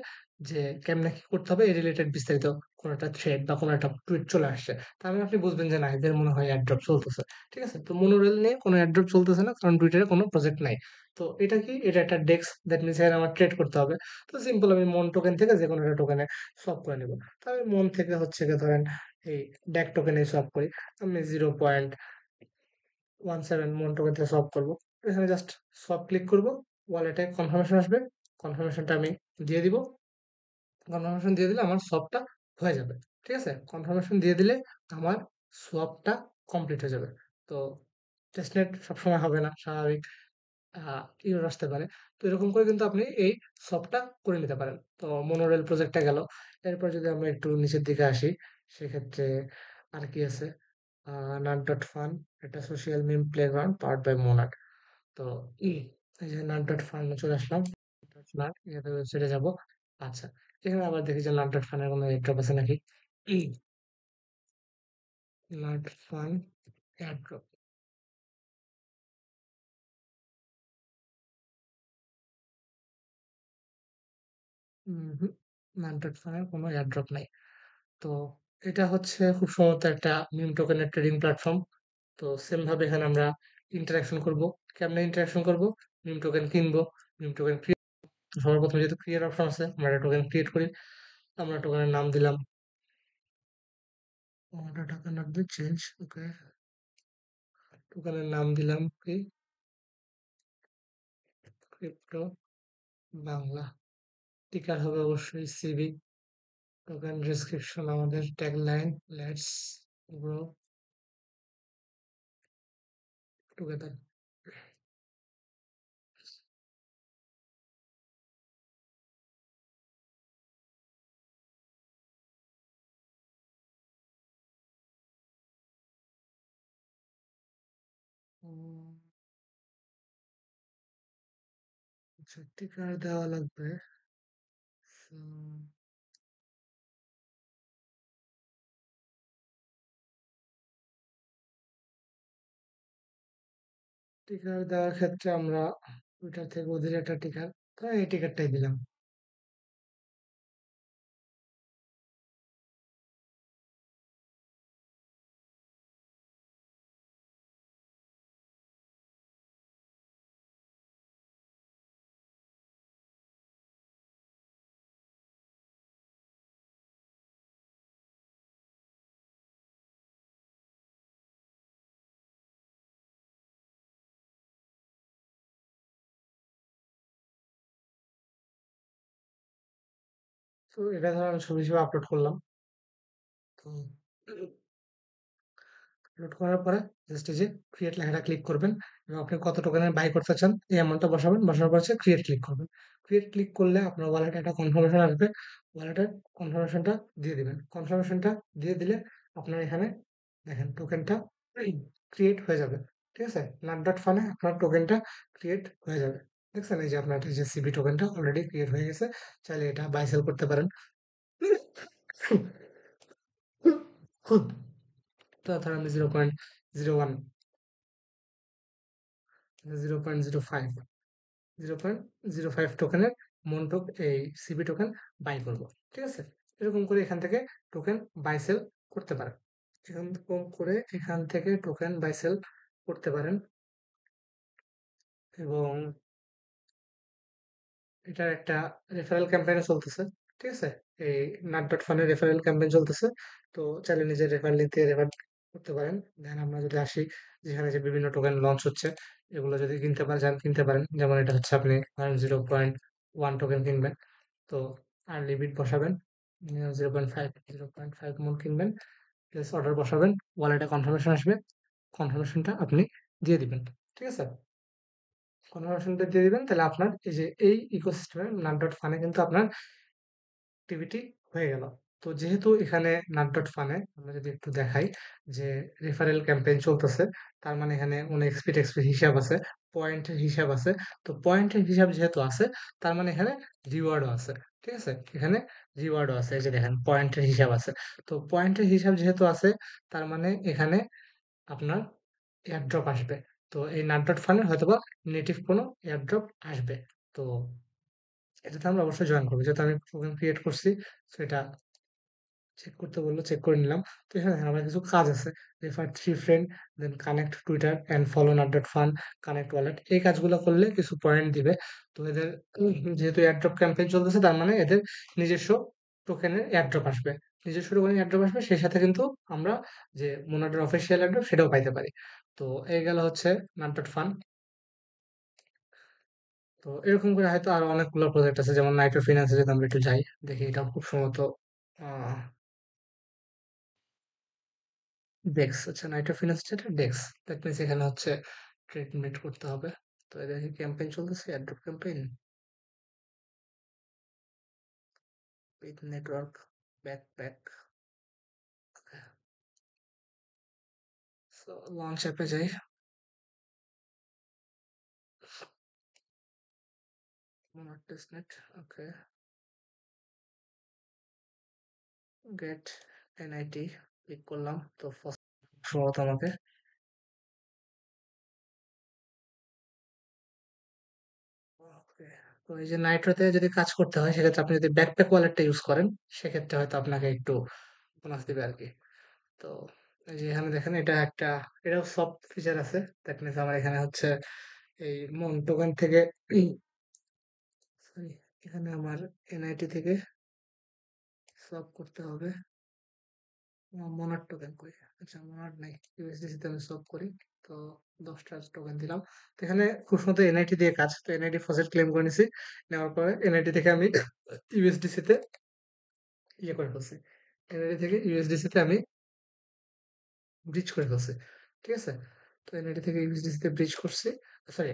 যে কেমনে কি করতে হবে এই রিলেটেড বিস্তারিত কোনো একটা থ্রেড বা কোনো একটা টুইট চলে আসছে। তার মানে আপনি বুঝবেন যে না এদের মনে হয় এয়ারড্রপ চলতেছে। ঠিক আছে? তো মনোরেল নিয়ে কোনো এয়ারড্রপ চলতেছে না কারণ টুইটারে কোনো প্রজেক্ট নাই। তো এটা কি? এটা একটা ডেক্স দ্যাট মিনস এখানে আমার ট্রেড করতে হবে। তো সিম্পল আমি মন টোকেন থেকে যেকোনো একটা টোকেনে সোয়াপ করে নিব। তো আমি মন থেকে হচ্ছে গিয়ে ধরেন এই ড্যাক টোকেনে সোয়াপ করি। আমি 0.17 মন টোকেন থেকে সোয়াপ করব। এখানে জাস্ট সোয়াপ ক্লিক করব, ওয়ালেটে কনফার্মেশন আসবে। কনফার্মেশনটা আমি দিয়ে দিব। কনফার্মেশন দিয়ে দিলে আমার সোয়াপটা হয়ে যাবে। ঠিক আছে? কনফার্মেশন দিয়ে দিলে আমার সোয়াপটা কমপ্লিট হয়ে যাবে। তো টেস্টনেট সবসময় হবে না, স্বাভাবিক এরর আসতে পারে। তো এরকম করে কিন্তু আপনি এই সোয়াপটা করে নিতে পারেন। তো মনোরেল প্রজেক্টটা গেল। এরপর যদি আমরা একটু নিচের দিকে আসি, সেক্ষেত্রে আর কি আছে? নাট ডট ফান, এটা social meme playground powered by Monad. তো এই যে নাট ডট ফান চলে আসলাম। নাট এটাতে ওয়েবসাইটে যাব। আচ্ছা, এখানে আবার দেখি যে নাট ডট ফানের কোনো এয়ারড্রপ আছে নাকি। Nad fun airdrop. হুম, নাট ডট ফানের কোনো এয়ারড্রপ নাই। তো এটা হচ্ছে খুব সম্ভবত একটা মিম টোকেনের ট্রেডিং প্ল্যাটফর্ম। তো সেম ভাবে এখানে আমরা ইন্টারাকশন করব। কেমনে ইন্টারাকশন করব? মিম টোকেন কিনবো, মিম টোকেন ক্রিয়েট। সবার প্রথমে যেহেতু ক্রিয়েট অপশন আছে, আমরা একটা টোকেন ক্রিয়েট করি। আমরা টোকেনের নাম দিলাম, আমরা টোকেন লাগবে চেঞ্জ, ওকে। টোকেনের নাম দিলাম কি? ক্রিপ্টো বাংলা। টিকার হবে অবশ্যই সিবি। টোকেন ডেসক্রিপশন আমাদের ট্যাগলাইন লেটস গ্রো টুগেদার। আচ্ছা, টিকার দেওয়া লাগবে। So, টিকার দেওয়ার ক্ষেত্রে আমরা টুইটার থেকে ওদের একটা টিকার, তো এই টিকারটাই দিলাম। তো এটা ধর আমি ছবি হিসেবে আপলোড করলাম। তো লোড করার পরে জাস্ট এই যে ক্রিয়েট লেখাটা ক্লিক করবেন এবং আপনি কত টোকেনের বাই করতে চান এই অ্যামাউন্টটা বসাবেন। বসানোর পর হচ্ছে ক্রিয়েট ক্লিক করবেন। ক্রিয়েট ক্লিক করলে আপনার ওয়ালেটে একটা কনফার্মেশন আসবে। ওয়ালেটের কনফার্মেশনটা দিয়ে দিবেন। কনফার্মেশনটা দিয়ে দিলে আপনার এখানে দেখেন টোকেনটা ক্রিয়েট হয়ে যাবে। ঠিক আছে? নাট ডট ফানে আপনার টোকেনটা ক্রিয়েট হয়ে যাবে। দেখছেন এই যে আপনার এই যে সিবি টোকেনটা অলরেডি ক্রিয়েট হয়ে গেছে। চাইলে এটা বাই সেল করতে পারেন। তো ধর আমি 0.01, 0.05, 0.05 টোকেনের মন্টক এই সিবি টোকেন বাই করব। ঠিক আছে? এরকম করে এখান থেকে টোকেন বাই সেল করতে পারেন। এরকম করে এখান থেকে টোকেন বাই সেল করতে পারেন এবং এটার একটা রেফারেল ক্যাম্পেইনও চলতেছে। ঠিক আছে? এই নাট ডট ফানের রেফারেল ক্যাম্পেইন চলতেছে। তো চাইলে নিজের রেফারেল লিংক থেকে রেফার করতে পারেন। দেন আমরা যদি আসি যেখানে যে বিভিন্ন টোকেন লঞ্চ হচ্ছে এগুলো যদি কিনতে পারেন চান কিনতে পারেন। যেমন এটা হচ্ছে আপনি 0.1 টোকেন কিনবেন। তো আর লিমিট বসাবেন 0.5, 0.5 মন কিনবেন। প্লেস অর্ডার বসাবেন। ওয়ালেটে কনফার্মেশন আসবে। কনফার্মেশনটা আপনি দিয়ে দিবেন। ঠিক আছে? কনফার্মেশনটা দিয়ে দিবেন তাহলে আপনার এই যে এই ইকোসিস্টেমে নাট ডট ফানে কিন্তু আপনার অ্যাক্টিভিটি হয়ে গেল। তো যেহেতু এখানে নাট ডট ফানে আমরা যদি একটু দেখাই যে রেফারেল ক্যাম্পেইন চলতেছে, তার মানে এখানে এক্সপি টেক্সপি হিসাব আছে, পয়েন্টের হিসাব আছে। তো পয়েন্টের হিসাব যেহেতু আছে, তার মানে এখানে রিওয়ার্ডও আছে। ঠিক আছে, এখানে রিওয়ার্ডও আছে, এই যে দেখেন পয়েন্টের হিসাব আছে। তো পয়েন্টের হিসাব যেহেতু আছে, তার মানে এখানে আপনার এয়ারড্রপ আসবে। তো এই নাট ডট ফানে হয়তোবা নেটিভ কোনো এয়ারড্রপ আসবে। তো এটাতে আমরা অবশ্যই জয়েন করবো, যেহেতু আমি প্রোগ্রাম ক্রিয়েট করছি। তো এটা চেক করতে বললো, চেক করে নিলাম। তো এখানে দেখেন আমার কিছু কাজ আছে, refer three friend, then connect Twitter and follow nut dot fun, connect wallet, এই কাজগুলো করলে কিছু পয়েন্ট দিবে। তো এদের যেহেতু এয়ারড্রপ ক্যাম্পেইন চলতেছে, তার মানে এদের নিজস্ব টোকেনের এয়ারড্রপ আসবে। নিজস্ব টোকেনের এয়ারড্রপ আসবে, সেই সাথে কিন্তু আমরা যে মোনাডের অফিসিয়াল এয়ারড্রপ সেটাও পাইতে পারি। তো এই গেল হচ্ছে নাট ডট ফান। তো এরকম করে হয়তো আরো অনেকগুলো প্রজেক্ট আছে, যেমন নাইট্রো ফিন্যান্সে যদি আমরা একটু যাই, দেখি এটা খুব সম্ভবত ডেক্স, আচ্ছা নাইট্রো ফিনান্স যেটা ডেক্স, দ্যাট মিনস এখানে হচ্ছে ট্রেড মিট করতে হবে। তো এদের ক্যাম্পেইন চলতেছে, airdrop campaign with network backpack. So launch অ্যাপে যাই, মোনার টেস্টনেট, ওকে, গেট এনআইটি ক্লিক করলাম। তো ফার্স্ট সম্ভবত আমাকে, ওকে, তো এই যে নাইট্রোতে যদি কাজ করতে হয়, সেক্ষেত্রে আপনি যদি ব্যাকপ্যাক ওয়ালেটটা ইউজ করেন, সেক্ষেত্রে হয়তো আপনাকে একটু বোনাস দিবে আর কি। তো এই যে এখানে দেখেন, এটা একটা, এটাও সফট ফিচার আছে। দ্যাট মিনস আমার এখানে হচ্ছে এই মন টোকেন থেকে, সরি, এখানে আমার এনআইটি থেকে সলভ করতে হবে। মনার টোকেন কই, আচ্ছা মনার নাই, ইউএসডিসি তে আমি সলভ করি। তো 10টা টোকেন দিলাম। তো এখানে খুব সুন্দর এনআইটি দিয়ে কাজ। তো এনআইটি ফসেট ক্লেম করে নিছি, নেওয়ার পরে এনআইটি থেকে আমি ইউএসডিসি তে ইয়ে করে ফেলছি। এনআইটি থেকে ইউএসডিসি তে আমি ব্রিজ করে ফেলছি। ঠিক আছে, তো এনআইটি থেকে ইউএসডিসি তে ব্রিজ করছি, সরি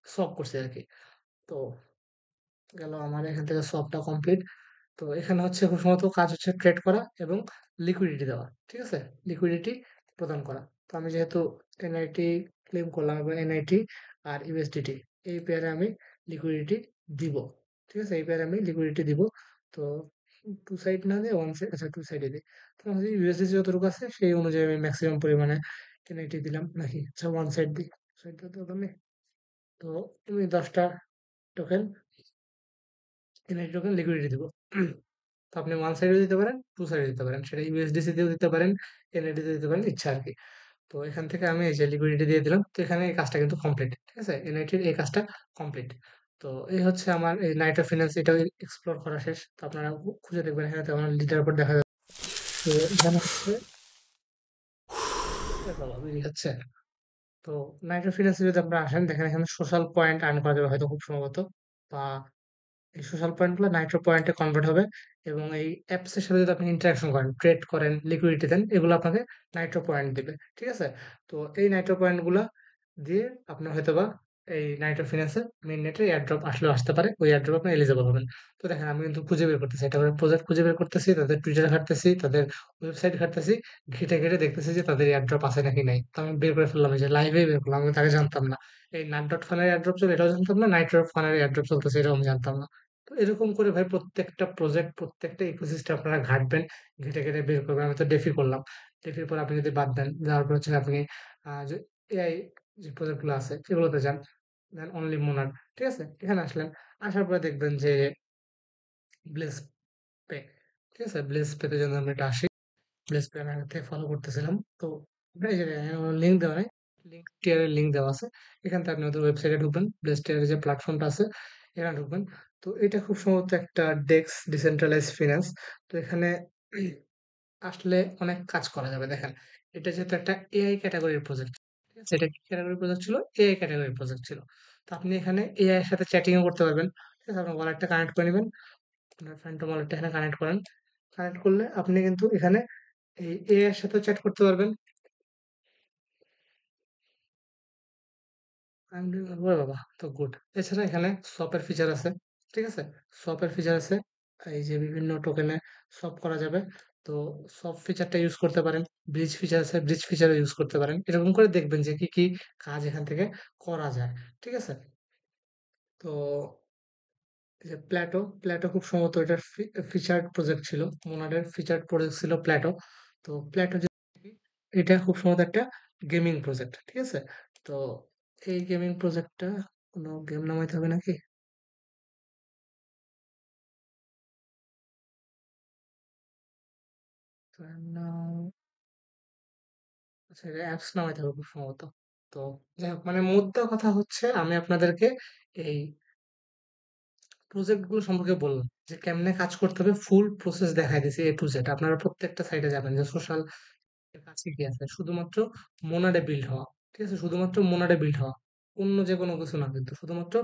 সলভ করছি আর কি। তো গেল আমার এখান থেকে সলভটা কমপ্লিট। তো এখানে হচ্ছে খুব সম্ভবত কাজ হচ্ছে ট্রেড করা এবং লিকুইডিটি দেওয়া। ঠিক আছে, লিকুইডিটি প্রদান করা। তো আমি যেহেতু এনআইটি ক্লেম করলাম এবং এনআইটি আর ইউএসডিটি, এই পেয়ারে আমি লিকুইডিটি দিব। ঠিক আছে, এই পেয়ারে আমি লিকুইডিটি দিব। তো টু সাইড না দিয়ে ওয়ান সাইড, আচ্ছা টু সাইডে দিই। তো ইউএসডিটি যতটুকু আছে সেই অনুযায়ী আমি ম্যাক্সিমাম পরিমাণে এনআইটি দিলাম নাকি, আচ্ছা ওয়ান সাইড দিই, সাইড তো দরকার নেই। তো আমি 10টা টোকেন এনআইটি টোকেন লিকুইডিটি দিব। তো আপনি ওয়ান সাইডেও দিতে পারেন, টু সাইডে দিতে পারেন, সেটা ইউএসডিসি দিয়েও দিতে পারেন, এনএডি তে দিতে পারেন, ইচ্ছা আর কি। তো এখান থেকে আমি এই যে লিকুইডিটি দিয়ে দিলাম। তো এখানে এই কাজটা কিন্তু কমপ্লিট। ঠিক আছে, এনআইটির এই কাজটা কমপ্লিট। তো এই হচ্ছে আমার এই নাইট অফ ফিনান্স, এটাও এক্সপ্লোর করা শেষ। তো আপনারা খুঁজে দেখবেন, এখানে তো আমার লিডার বোর্ড দেখা যাচ্ছে। তো এখানে হচ্ছে এ বাবা, বেরিয়ে যাচ্ছে। তো নাইট অফ ফিনান্সে যদি আপনারা আসেন, দেখেন এখানে সোশ্যাল পয়েন্ট আর্ন করা যাবে হয়তো খুব সম্ভবত, বা এই সোশ্যাল পয়েন্ট গুলো নাইট্রো পয়েন্টে কনভার্ট হবে। এবং এই অ্যাপস এর সাথে যদি আপনি ইন্টারাকশন করেন, ট্রেড করেন, লিকুইডিটি দেন, এগুলো আপনাকে নাইট্রো পয়েন্ট দিবে। ঠিক আছে, তো এই নাইট্রো পয়েন্ট গুলা দিয়ে আপনার হয়তোবা এই নাইট্রো ফিন্যান্সের মেইন নেটে এয়ারড্রপ আসলেও আসতে পারে, ওই এয়ারড্রপ আপনি এলিজিবল হবেন। তো দেখেন আমি কিন্তু খুঁজে বের করতেছি, এটা প্রজেক্ট খুঁজে বের করতেছি, তাদের টুইটার ঘাটতেছি, তাদের ওয়েবসাইট ঘাটতেছি, ঘেটে ঘেটে দেখতেছি যে তাদের এয়ারড্রপ আছে নাকি নাই। তো আমি বের করে ফেললাম, এই যে লাইভে বের করলাম, আমি তাকে জানতাম না। এই নাট ডট ফানের এয়ারড্রপ চলে এটাও জানতাম না, নাইট ডট ফানের এয়ারড্রপ চলতেছে এটাও আমি জানতাম না। তো এরকম করে ভাই প্রত্যেকটা প্রজেক্ট, প্রত্যেকটা ইকোসিস্টেম আপনারা ঘাটবেন, ঘেটে ঘেটে বের করবেন। আমি তো ডেফি করলাম, ডেফির পর আপনি যদি বাদ দেন, যাওয়ার পর হচ্ছে আপনি যে এআই যে প্রজেক্ট গুলো আছে সেগুলোতে যান, দেন অনলি মোনার। ঠিক আছে, এখানে আসলেন, আসার পরে দেখবেন যে ব্লেস পে। ঠিক আছে, ব্লেস পেতে যদি আমরা এটা আসি, ব্লেস পে আমি আগে থেকে ফলো করতেছিলাম। তো এই যে লিঙ্ক দেওয়া নাই, লিঙ্ক টিয়ারের লিঙ্ক দেওয়া আছে, এখান থেকে আপনি ওদের ওয়েবসাইটে ঢুকবেন, ব্লেস টিয়ারের যে প্ল্যাটফর্মটা আছে এখানে ঢুকবেন। তো এটা খুব সম্ভবত একটা ডেক্স ডিসেন্ট্রালাইজ ফিনান্স। তো এখানে আসলে অনেক কাজ করা যাবে। দেখেন, এটা যেহেতু একটা এআই ক্যাটাগরির প্রজেক্ট, ঠিক আছে, এটা কি ক্যাটাগরির প্রজেক্ট ছিল? এআই ক্যাটাগরির প্রজেক্ট ছিল। তো আপনি এখানে এআই এর সাথে চ্যাটিংও করতে পারবেন। ঠিক আছে, আপনার ওয়ালেটটা কানেক্ট করে নেবেন, আপনার ফ্যান্টম ওয়ালেটটা এখানে কানেক্ট করেন। কানেক্ট করলে আপনি কিন্তু এখানে এই এআই এর সাথেও চ্যাট করতে পারবেন। আমি ওরে বাবা, তো গুড। এছাড়া এখানে সোয়াপের ফিচার আছে। ঠিক আছে, সোয়াপের ফিচার আছে। এই যে বিভিন্ন টোকেনে swap করা যাবে। তো swap ফিচারটা ইউজ করতে পারেন। ব্রিজ ফিচার আছে, ব্রিজ ফিচারও ইউজ করতে পারেন। এরকম করে দেখবেন যে কি, কি কাজ এখান থেকে করা যায়। ঠিক আছে? তো এই যে প্ল্যাটো, প্ল্যাটো খুব সম্ভবত এটার ফিচার্ড প্রজেক্ট ছিল। মোনাডের ফিচার্ড প্রজেক্ট ছিল প্ল্যাটো। তো প্ল্যাটো যে এটা খুব সম্ভবত একটা গেমিং প্রজেক্ট। ঠিক আছে? তো এই গেমিং প্রজেক্টটা কোনো গেম নামাইতে হবে নাকি? তো নাও আচ্ছা এটা অ্যাপস নামাইতে হবে খুব সম্ভবত। তো যাই হোক মানে মোদ্দা কথা হচ্ছে আমি আপনাদেরকে এই প্রজেক্ট গুলো সম্পর্কে বললাম যে কেমনে কাজ করতে হবে ফুল প্রসেস দেখাই দিয়েছি A to Z। আপনারা প্রত্যেকটা সাইটে যাবেন যে সোশ্যাল এর কাছে কি আছে শুধুমাত্র মোনাডে বিল্ড হওয়া। ঠিক আছে? শুধুমাত্র মোনাডে বিল্ড হওয়া। অন্য যে কোনো কিছু না কিন্তু শুধুমাত্র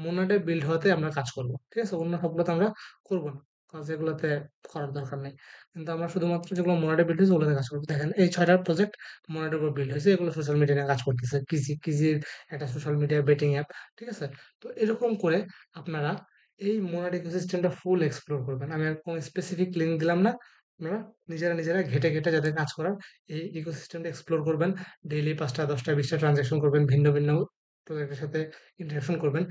মোনাডে বিল্ড হওয়াতে আমরা কাজ করব। ঠিক আছে? অন্য সবগুলোতে আমরা করব না। কাজ এগুলোতে করার দরকার নেই। কিন্তু আমরা শুধুমাত্র যেগুলো মোনাডে বিল্ড হয়েছে ওগুলোতে কাজ করব। দেখেন এই ৬ টা প্রজেক্ট মোনাডের উপর বিল্ড হয়েছে। এগুলো সোশ্যাল মিডিয়া নিয়ে কাজ করতেছে। কিজির একটা সোশ্যাল মিডিয়া বেটিং অ্যাপ। ঠিক আছে? তো এরকম করে আপনারা এই মোনাড ইকোসিস্টেমটা ফুল এক্সপ্লোর করবেন। আমি আর কোনো স্পেসিফিক লিঙ্ক দিলাম না। আপনারা নিজেরা ঘেঁটে, ঘেঁটে যাদের কাজ করার এই ইকোসিস্টেমটা এক্সপ্লোর করবেন। ডেইলি ৫টা, ১০টা, ২০টা ট্রান্সাকশন করবেন। ভিন্ন, ভিন্ন প্রজেক্টের সাথে ইন্টারেকশন করবেন।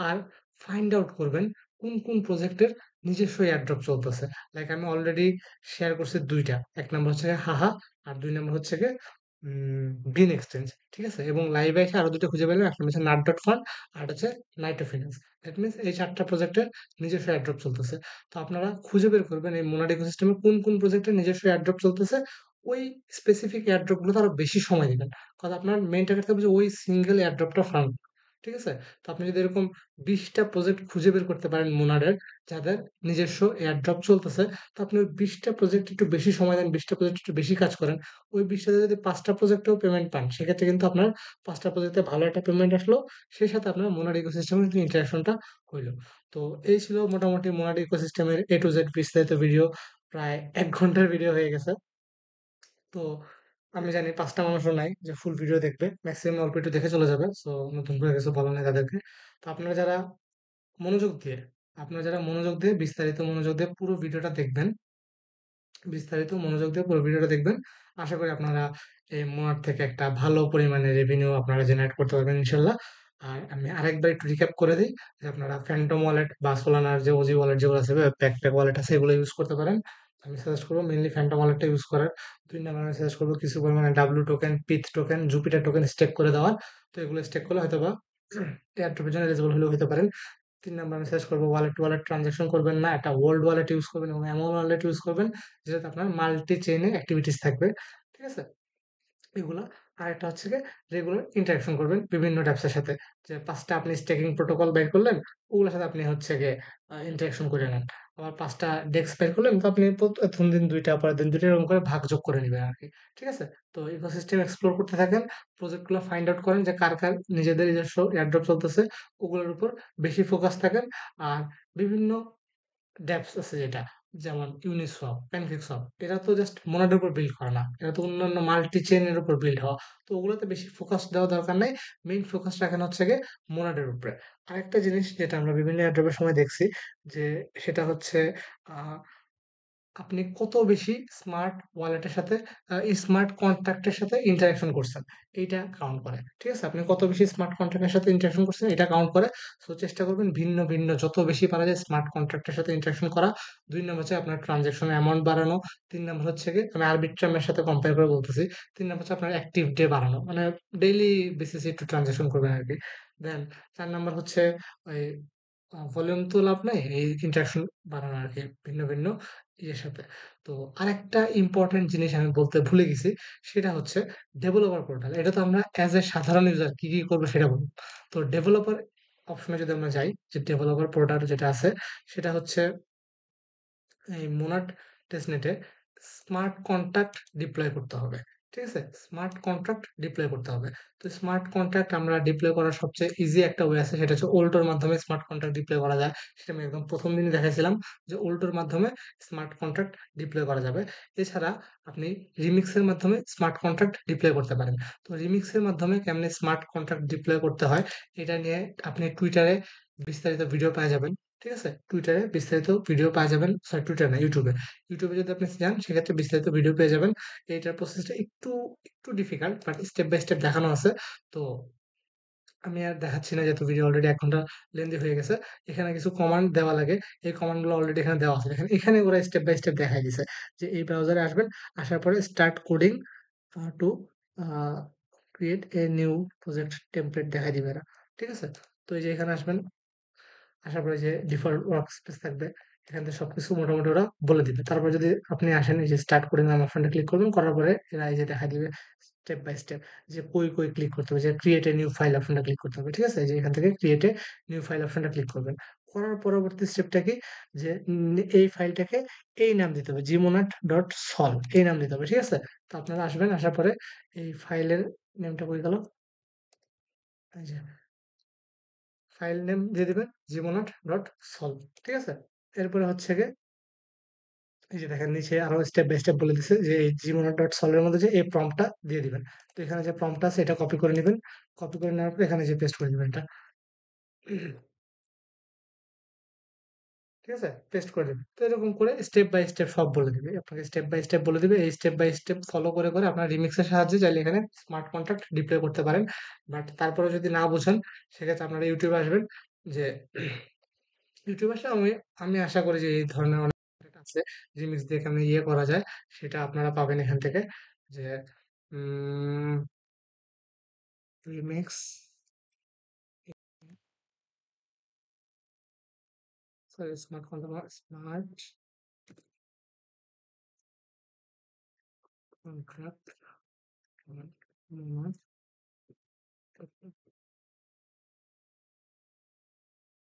আর ফাইন্ড আউট করবেন কোন, কোন প্রজেক্টের নিজস্ব এয়ারড্রপ চলতেছে। লাইক আমি অলরেডি শেয়ার করছি ২ টা। ১ নাম্বার হচ্ছে গিয়ে হাহা আর ২ নাম্বার হচ্ছে গিয়ে বিন এক্সচেঞ্জ। ঠিক আছে? এবং লাইভে এসে আরো ২ টা খুঁজে পেলাম। একটা হচ্ছে নাট.ফান্ড আর একটা হচ্ছে নাইটো ফিন্যান্স। দ্যাট মিনস এই ৪ টা প্রজেক্টের নিজস্ব এয়ারড্রপ চলতেছে। তো আপনারা খুঁজে বের করবেন এই মোনাড ইকোসিস্টেমে কোন, কোন প্রজেক্টের নিজস্ব এয়ারড্রপ চলতেছে। ওই স্পেসিফিক এয়ারড্রপ গুলোতে আরো বেশি সময় দিবেন। কারণ আপনার মেইন টার্গেট থাকবে যে ওই সিঙ্গেল এয়ারড্রপটা ফার্ম। ঠিক আছে? তো আপনি যদি এরকম ২০ টা প্রজেক্ট খুঁজে বের করতে পারেন মোনাডের যাদের নিজস্ব এয়ারড্রপ চলতেছে, তো আপনি ওই ২০ টা প্রজেক্ট একটু বেশি সময় দেন, ২০ টা প্রজেক্ট একটু বেশি কাজ করেন। ওই ২০ টাতে যদি ৫ টা প্রজেক্টেও পেমেন্ট পান, সেক্ষেত্রে কিন্তু আপনার ৫ টা প্রজেক্টে ভালো একটা পেমেন্ট আসলো। সেই সাথে আপনার মোনাড ইকোসিস্টেমে কিন্তু ইন্টারেকশনটা হইল। তো এই ছিল মোটামুটি মোনাড ইকোসিস্টেমের A to Z বিস্তারিত ভিডিও। প্রায় ১ ঘন্টার ভিডিও হয়ে গেছে। তো আমি জানি ৫ টা মানুষও নাই যে ফুল ভিডিও দেখবে। মেক্সিমাম অল্প একটু দেখে চলে যাবে। সো নতুন করে কিছু বলার নাই তাদেরকে। তো মনোযোগ দিয়ে আপনারা যারা মনোযোগ দিয়ে বিস্তারিত মনোযোগ দিয়ে পুরো ভিডিওটা দেখবেন, বিস্তারিত মনোযোগ দিয়ে পুরো ভিডিওটা দেখবেন। আশা করি আপনারা এই মোনাট থেকে একটা ভালো পরিমাণে রেভিনিউ আপনারা জেনারেট করতে পারবেন ইনশাল্লাহ। আর আমি আরেকবার একটু রিক্যাপ করে দিই যে আপনারা ফ্যান্টম ওয়ালেট বা সোলানার যে ওজি ওয়ালেট যেগুলো আছে ব্যাকপ্যাক ওয়ালেট আছে এগুলো ইউজ করতে পারেন। আমি সাজেস্ট করবো মেইনলি ফ্যান্টম ওয়ালেটটা ইউজ করার। ২ নাম্বার আমি সাজেস্ট করবো কিছু পরিমাণে W token, পিথ token, Jupiter token stake করে দেওয়ার। তো এগুলো স্টেক করলে হয়তোবা এয়ারড্রপের জন্য এলিজিবল হলেও হতে পারেন। ৩ নাম্বার আমি সাজেস্ট করবো ওয়ালেট টু ওয়ালেট ট্রান্সাকশন করবেন না। একটা ওল্ড ওয়ালেট ইউজ করবেন এবং এমন ওয়ালেট ইউজ করবেন যেটাতে আপনার মাল্টি চেইনে অ্যাক্টিভিটিস থাকবে। ঠিক আছে? এগুলা। আরেকটা হচ্ছে গিয়ে রেগুলার ইন্টারেকশন করবেন বিভিন্ন ট্যাপসের সাথে। যে ৫ টা আপনি স্টেকিং প্রোটোকল বের করলেন, ওগুলোর সাথে আপনি হচ্ছে গিয়ে ইন্টারেকশন করে নেন। আবার ৫ টা ডেক্স বের করলেন, তো আপনি ১ম দিন ২ টা, পরের দিন ২ টা এরকম করে ভাগযোগ করে নিবেন আরকি। ঠিক আছে? তো ইকোসিস্টেম এক্সপ্লোর করতে থাকেন। প্রজেক্ট গুলো ফাইন্ড আউট করেন যে কার নিজেদের নিজস্ব এয়ারড্রপ চলতেছে, ওগুলোর উপর বেশি ফোকাস থাকেন। আর বিভিন্ন ডেপস আছে যেটা যেমন ইউনিসওয়াপ, প্যানকেকস্বপ এরা তো জাস্ট মোনাডের উপর বিল্ড করা না। এরা তো অন্যান্য মাল্টি চেইনের উপর বিল্ড হওয়া। তো ওগুলোতে বেশি ফোকাস দেওয়া দরকার নাই। মেইন ফোকাস রাখেন হচ্ছে গিয়ে মোনাডের উপরে। আরেকটা জিনিস যেটা আমরা বিভিন্ন এয়ারড্রপের সময় দেখছি যে সেটা হচ্ছে আ আপনি কত বেশি স্মার্ট ওয়ালেটের সাথে স্মার্ট কন্ট্রাক্টের সাথে ইন্টারেকশন করছেন এইটা কাউন্ট করে। ঠিক আছে? আপনি কত বেশি স্মার্ট কন্ট্রাক্টের সাথে ইন্টারেকশন করছেন এটা কাউন্ট করে। সো চেষ্টা করবেন ভিন্ন, ভিন্ন যত বেশি পারা যায় স্মার্ট কন্ট্রাক্টের সাথে ইন্টারেকশন করা। ২ নম্বর হচ্ছে আপনার ট্রান্সেকশন অ্যামাউন্ট বাড়ানো। ৩ নম্বর হচ্ছে গিয়ে আমি আরবিট্রাম এর সাথে কম্পেয়ার করে বলতেছি। ৩ নম্বর হচ্ছে আপনার অ্যাক্টিভ ডে বাড়ানো। মানে ডেইলি বেসিসে একটু ট্রান্সেকশন করবেন আরকি। দেন ৪ নম্বর হচ্ছে ওই ভলিউম তো লাভ নাই। এই ইন্টারেকশন বাড়ানো আরকি ভিন্ন, ভিন্ন ইয়ের সাথে। তো আরেকটা ইম্পোর্টেন্ট জিনিস আমি বলতে ভুলে গেছি। সেটা হচ্ছে ডেভেলপার পোর্টাল। এটা তো আমরা এজ এ সাধারণ ইউজার কি, কি করব সেটা বলব। তো ডেভেলপার অপশনে যদি আমরা যাই, যে ডেভেলপার পোর্টাল যেটা আছে সেটা হচ্ছে এই মোনাড টেস্টনেটে স্মার্ট কন্ট্রাক্ট ডিপ্লয় করতে হবে। ঠিক আছে? স্মার্ট কন্ট্রাক্ট ডিপ্লয় করতে হবে। তো স্মার্ট কন্ট্রাক্ট আমরা ডিপ্লয় করার সবচেয়ে ইজি একটা ওয়ে আছে সেটা হচ্ছে ওল্টোর মাধ্যমে স্মার্ট কন্ট্রাক্ট ডিপ্লয় করা যায়। সেটা আমি একদম ১ম দিনই দেখাইছিলাম যে ওল্টোর মাধ্যমে স্মার্ট কন্ট্রাক্ট ডিপ্লয় করা যাবে। এছাড়া আপনি রিমিক্স এর মাধ্যমে স্মার্ট কন্ট্রাক্ট ডিপ্লয় করতে পারেন। তো রিমিক্স এর মাধ্যমে কেমনে স্মার্ট কন্ট্রাক্ট ডিপ্লয় করতে হয় এটা নিয়ে আপনি টুইটারে বিস্তারিত ভিডিও পেয়ে যাবেন। ঠিক আছে? টুইটারে বিস্তারিত ভিডিও পাওয়া যাবেন। সরি, টুইটার না, ইউটিউবে। ইউটিউবে যদি আপনি যান সেক্ষেত্রে বিস্তারিত ভিডিও পেয়ে যাবেন। এইটার প্রসেসটা একটু difficult, but step by step দেখানো আছে। তো আমি আর দেখাচ্ছি না, যেহেতু ভিডিও অলরেডি ১ ঘন্টা লেন্দি হয়ে গেছে। এখানে কিছু কমান্ড দেওয়া লাগে। এই কমান্ড গুলো অলরেডি এখানে দেওয়া আছে। দেখেন এখানে ওরা স্টেপ বাই স্টেপ দেখায় দিছে। যে এই ব্রাউজারে আসবেন, আসার পরে start coding to a create a new project template দেখায় দিবে এরা। ঠিক আছে? তো এই যে এখানে আসবেন, আসার পরে যে ডিফল্ট ওয়ার্কস্পেস থাকবে, এখান থেকে সবকিছু মোটামুটি ওরা বলে দিবে। তারপর যদি আপনি আসেন, এই যে স্টার্ট কোডিং নামে অপশনটা ক্লিক করবেন, করার পরে এরা এই যে দেখা দিবে স্টেপ বাই স্টেপ যে কই ক্লিক করতে হবে, যে ক্রিয়েট এ নিউ ফাইল অপশনটা ক্লিক করতে হবে। ঠিক আছে? এই যে এখান থেকে ক্রিয়েট এ নিউ ফাইল অপশনটা ক্লিক করবেন। করার পরবর্তী স্টেপটা কি, যে এই ফাইলটাকে এই নাম দিতে হবে, gmonaut.sol এই নাম দিতে হবে। ঠিক আছে? তো আপনারা আসবেন, আসার পরে এই ফাইলের নেমটা কই গেল? এই যে ফাইল নেম দিয়ে দিবেন gmonaut.sol। ঠিক আছে? এরপরে হচ্ছে গিয়ে এই যে দেখেন নিচে আরো স্টেপ বাই স্টেপ বলে দিছে যে এই gmonaut.sol এর মধ্যে যে এই প্রম্পটটা দিয়ে দিবেন। তো এখানে যে প্রম্পটটা আছে এটা কপি করে নিবেন। কপি করে নেওয়ার পর এখানে যে পেস্ট করে দিবেন এটা। ঠিক আছে? পেস্ট করে দিবেন। তো এরকম করে স্টেপ বাই স্টেপ সব বলে দিবে। আপনাকে স্টেপ বাই স্টেপ বলে দিবে। এই স্টেপ বাই স্টেপ ফলো করে আপনার রিমিক্স এর সাহায্যে চাইলে এখানে স্মার্ট কন্ট্রাক্ট ডিপ্লয় করতে পারেন। বাট তারপরেও যদি না বুঝেন, সেক্ষেত্রে আপনারা ইউটিউবে আসবেন। যে ইউটিউব আসলে আমি আশা করি যে এই ধরনের অনেক content আছে রিমিক্স দিয়ে কেমনে ইয়ে করা যায়, সেটা আপনারা পাবেন এখান থেকে। যে রিমিক্স, সরি, স্মার্ট কন্ট্রাক্ট,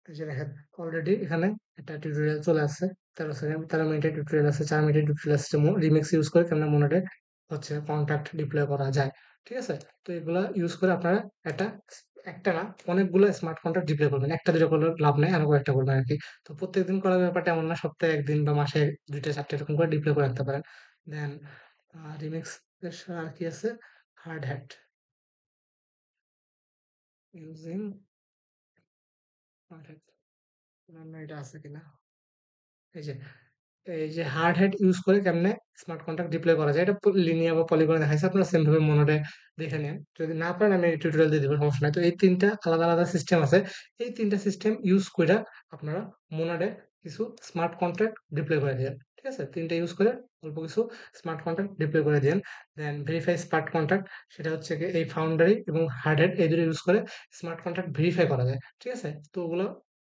এই যে দেখেন অলরেডি এখানে একটা টিউটোরিয়াল চলে আসছে। 13 সেকেন্ড, 13 মিনিটের টিউটোরিয়াল আছে, 4 মিনিটের টিউটোরিয়াল আছে, রিমিক্স ইউজ করে কেমন মোনাডে হচ্ছে কন্ট্রাক্ট ডিপ্লয় করা যায়। ঠিক আছে? তো এগুলা ইউজ করে আপনারা একটা একটা না, অনেকগুলো স্মার্ট কন্ট্রাক্ট ডিপ্লয় করবেন। একটা দুটো করলে লাভ নাই, আরো কয়েকটা করবেন আর কি। তো প্রত্যেকদিন করার ব্যাপারটা এমন না, সপ্তাহে 1 দিন বা মাসে 2টা 4টা এরকম করে ডিপ্লয় করে রাখতে পারেন। দেন রিমিক্স এর আর কি আছে, hard hat using hard hat, এটা আছে কিনা, এই যে হার্ড হ্যাট ইউজ করে কেমনে স্মার্ট কন্ট্রাক্ট ডিপ্লয় করা যায়, এটা লিনিয়ার বা পলিগনে দেখাইছে। আপনারা সেম ভাবে মনোডে দেখে নেন। যদি না পারেন আমি টিউটোরিয়াল দিয়ে দিব, সমস্যা নাই। তো এই 3টা আলাদা আলাদা সিস্টেম আছে। এই 3টা সিস্টেম ইউজ কইরা আপনারা মোনাডে কিছু স্মার্ট কন্ট্রাক্ট ডিপ্লয় করে দিবেন। ঠিক আছে? 3টা ইউজ করে অল্প কিছু স্মার্ট কন্ট্রাক্ট ডিপ্লয় করে দিবেন। দেন ভেরিফাই স্মার্ট কন্ট্রাক্ট, সেটা হচ্ছে কি এই ফাউন্ডারি এবং হার্ড হ্যাট এই দুটো ইউজ করে স্মার্ট কন্ট্রাক্ট ভেরিফাই করা যায়। ঠিক আছে? তো ওগুলো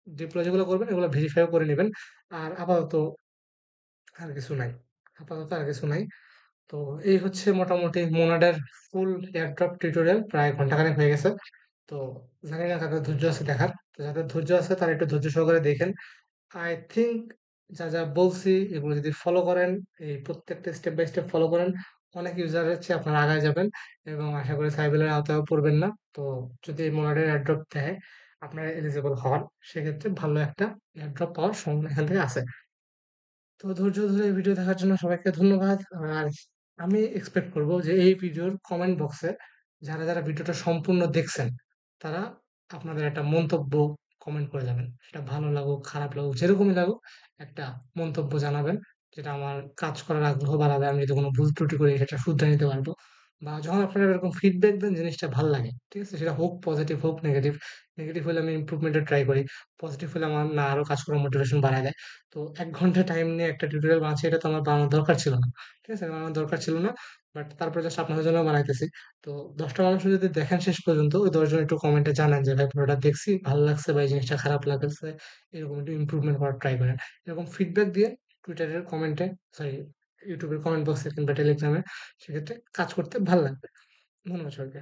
ডিপ্লয় যেগুলো করবেন এগুলো ভেরিফাইও করে নেবেন। আর আপাতত আর কিছু নাই। আপাতত আর কিছু নাই। তো এই হচ্ছে মোটামুটি মোনাডের ফুল এয়ারড্রপ টিউটোরিয়াল। প্রায় ঘন্টাখানেক হয়ে গেছে। তো জানি না কাদের ধৈর্য আছে দেখার। তো যাদের ধৈর্য আছে তারা একটু ধৈর্য সহকারে দেখেন। আই থিংক যা বলছি এগুলো যদি ফলো করেন, এই প্রত্যেকটা স্টেপ বাই স্টেপ ফলো করেন, অনেক ইউজারের চেয়ে আপনারা আগায় যাবেন এবং আশা করি সাইবেলের আওতায় পড়বেন না। তো যদি মোনাডের এয়ারড্রপ দেয়, আপনারা এলিজিবল হন, সেক্ষেত্রে ভালো একটা এয়ারড্রপ পাওয়ার সম্ভাবনা এখান থেকে আছে। তো ধৈর্য ধরে এই ভিডিও দেখার জন্য সবাইকে ধন্যবাদ। আর আমি এক্সপেক্ট করব যে এই ভিডিওর কমেন্ট বক্সে যারা ভিডিওটা সম্পূর্ণ দেখছেন, তারা আপনাদের একটা মন্তব্য কমেন্ট করে যাবেন। সেটা ভালো লাগুক, খারাপ লাগুক, যেরকমই লাগুক, একটা মন্তব্য জানাবেন। যেটা আমার কাজ করার আগ্রহ বাড়াবে। আমি যদি কোনো ভুল ত্রুটি করি সেটা শুধরে নিতে পারবো। বা যখন আপনারা এরকম ফিডব্যাক দেন জিনিসটা ভাল লাগে। ঠিক আছে? সেটা হোক পজিটিভ হোক নেগেটিভ। নেগেটিভ হলে আমি ইমপ্রুভমেন্ট এর ট্রাই করি। পজিটিভ হলে আমার না আরো কাজ করার মোটিভেশন বাড়ায় দেয়। তো ১ ঘন্টা টাইম নিয়ে একটা টিউটোরিয়াল বানাচ্ছি, এটা তো আমার বানানোর দরকার ছিল না। ঠিক আছে? বানানোর দরকার ছিল না। বাট তারপরে জাস্ট আপনাদের জন্য বানাইতেছি। তো ১০ টা মানুষও যদি দেখেন শেষ পর্যন্ত, ওই ১০ জন একটু কমেন্টে জানান যে ভাই পুরোটা দেখছি, ভালো লাগছে বা এই জিনিসটা খারাপ লাগছে। এরকম একটু ইমপ্রুভমেন্ট করার ট্রাই করেন। এরকম ফিডব্যাক দিয়ে টুইটারের কমেন্টে, সরি, ইউটিউবের কমেন্ট বক্সে কিংবা টেলিগ্রামে, সেক্ষেত্রে কাজ করতে ভাল লাগবে। ধন্যবাদ সবাইকে।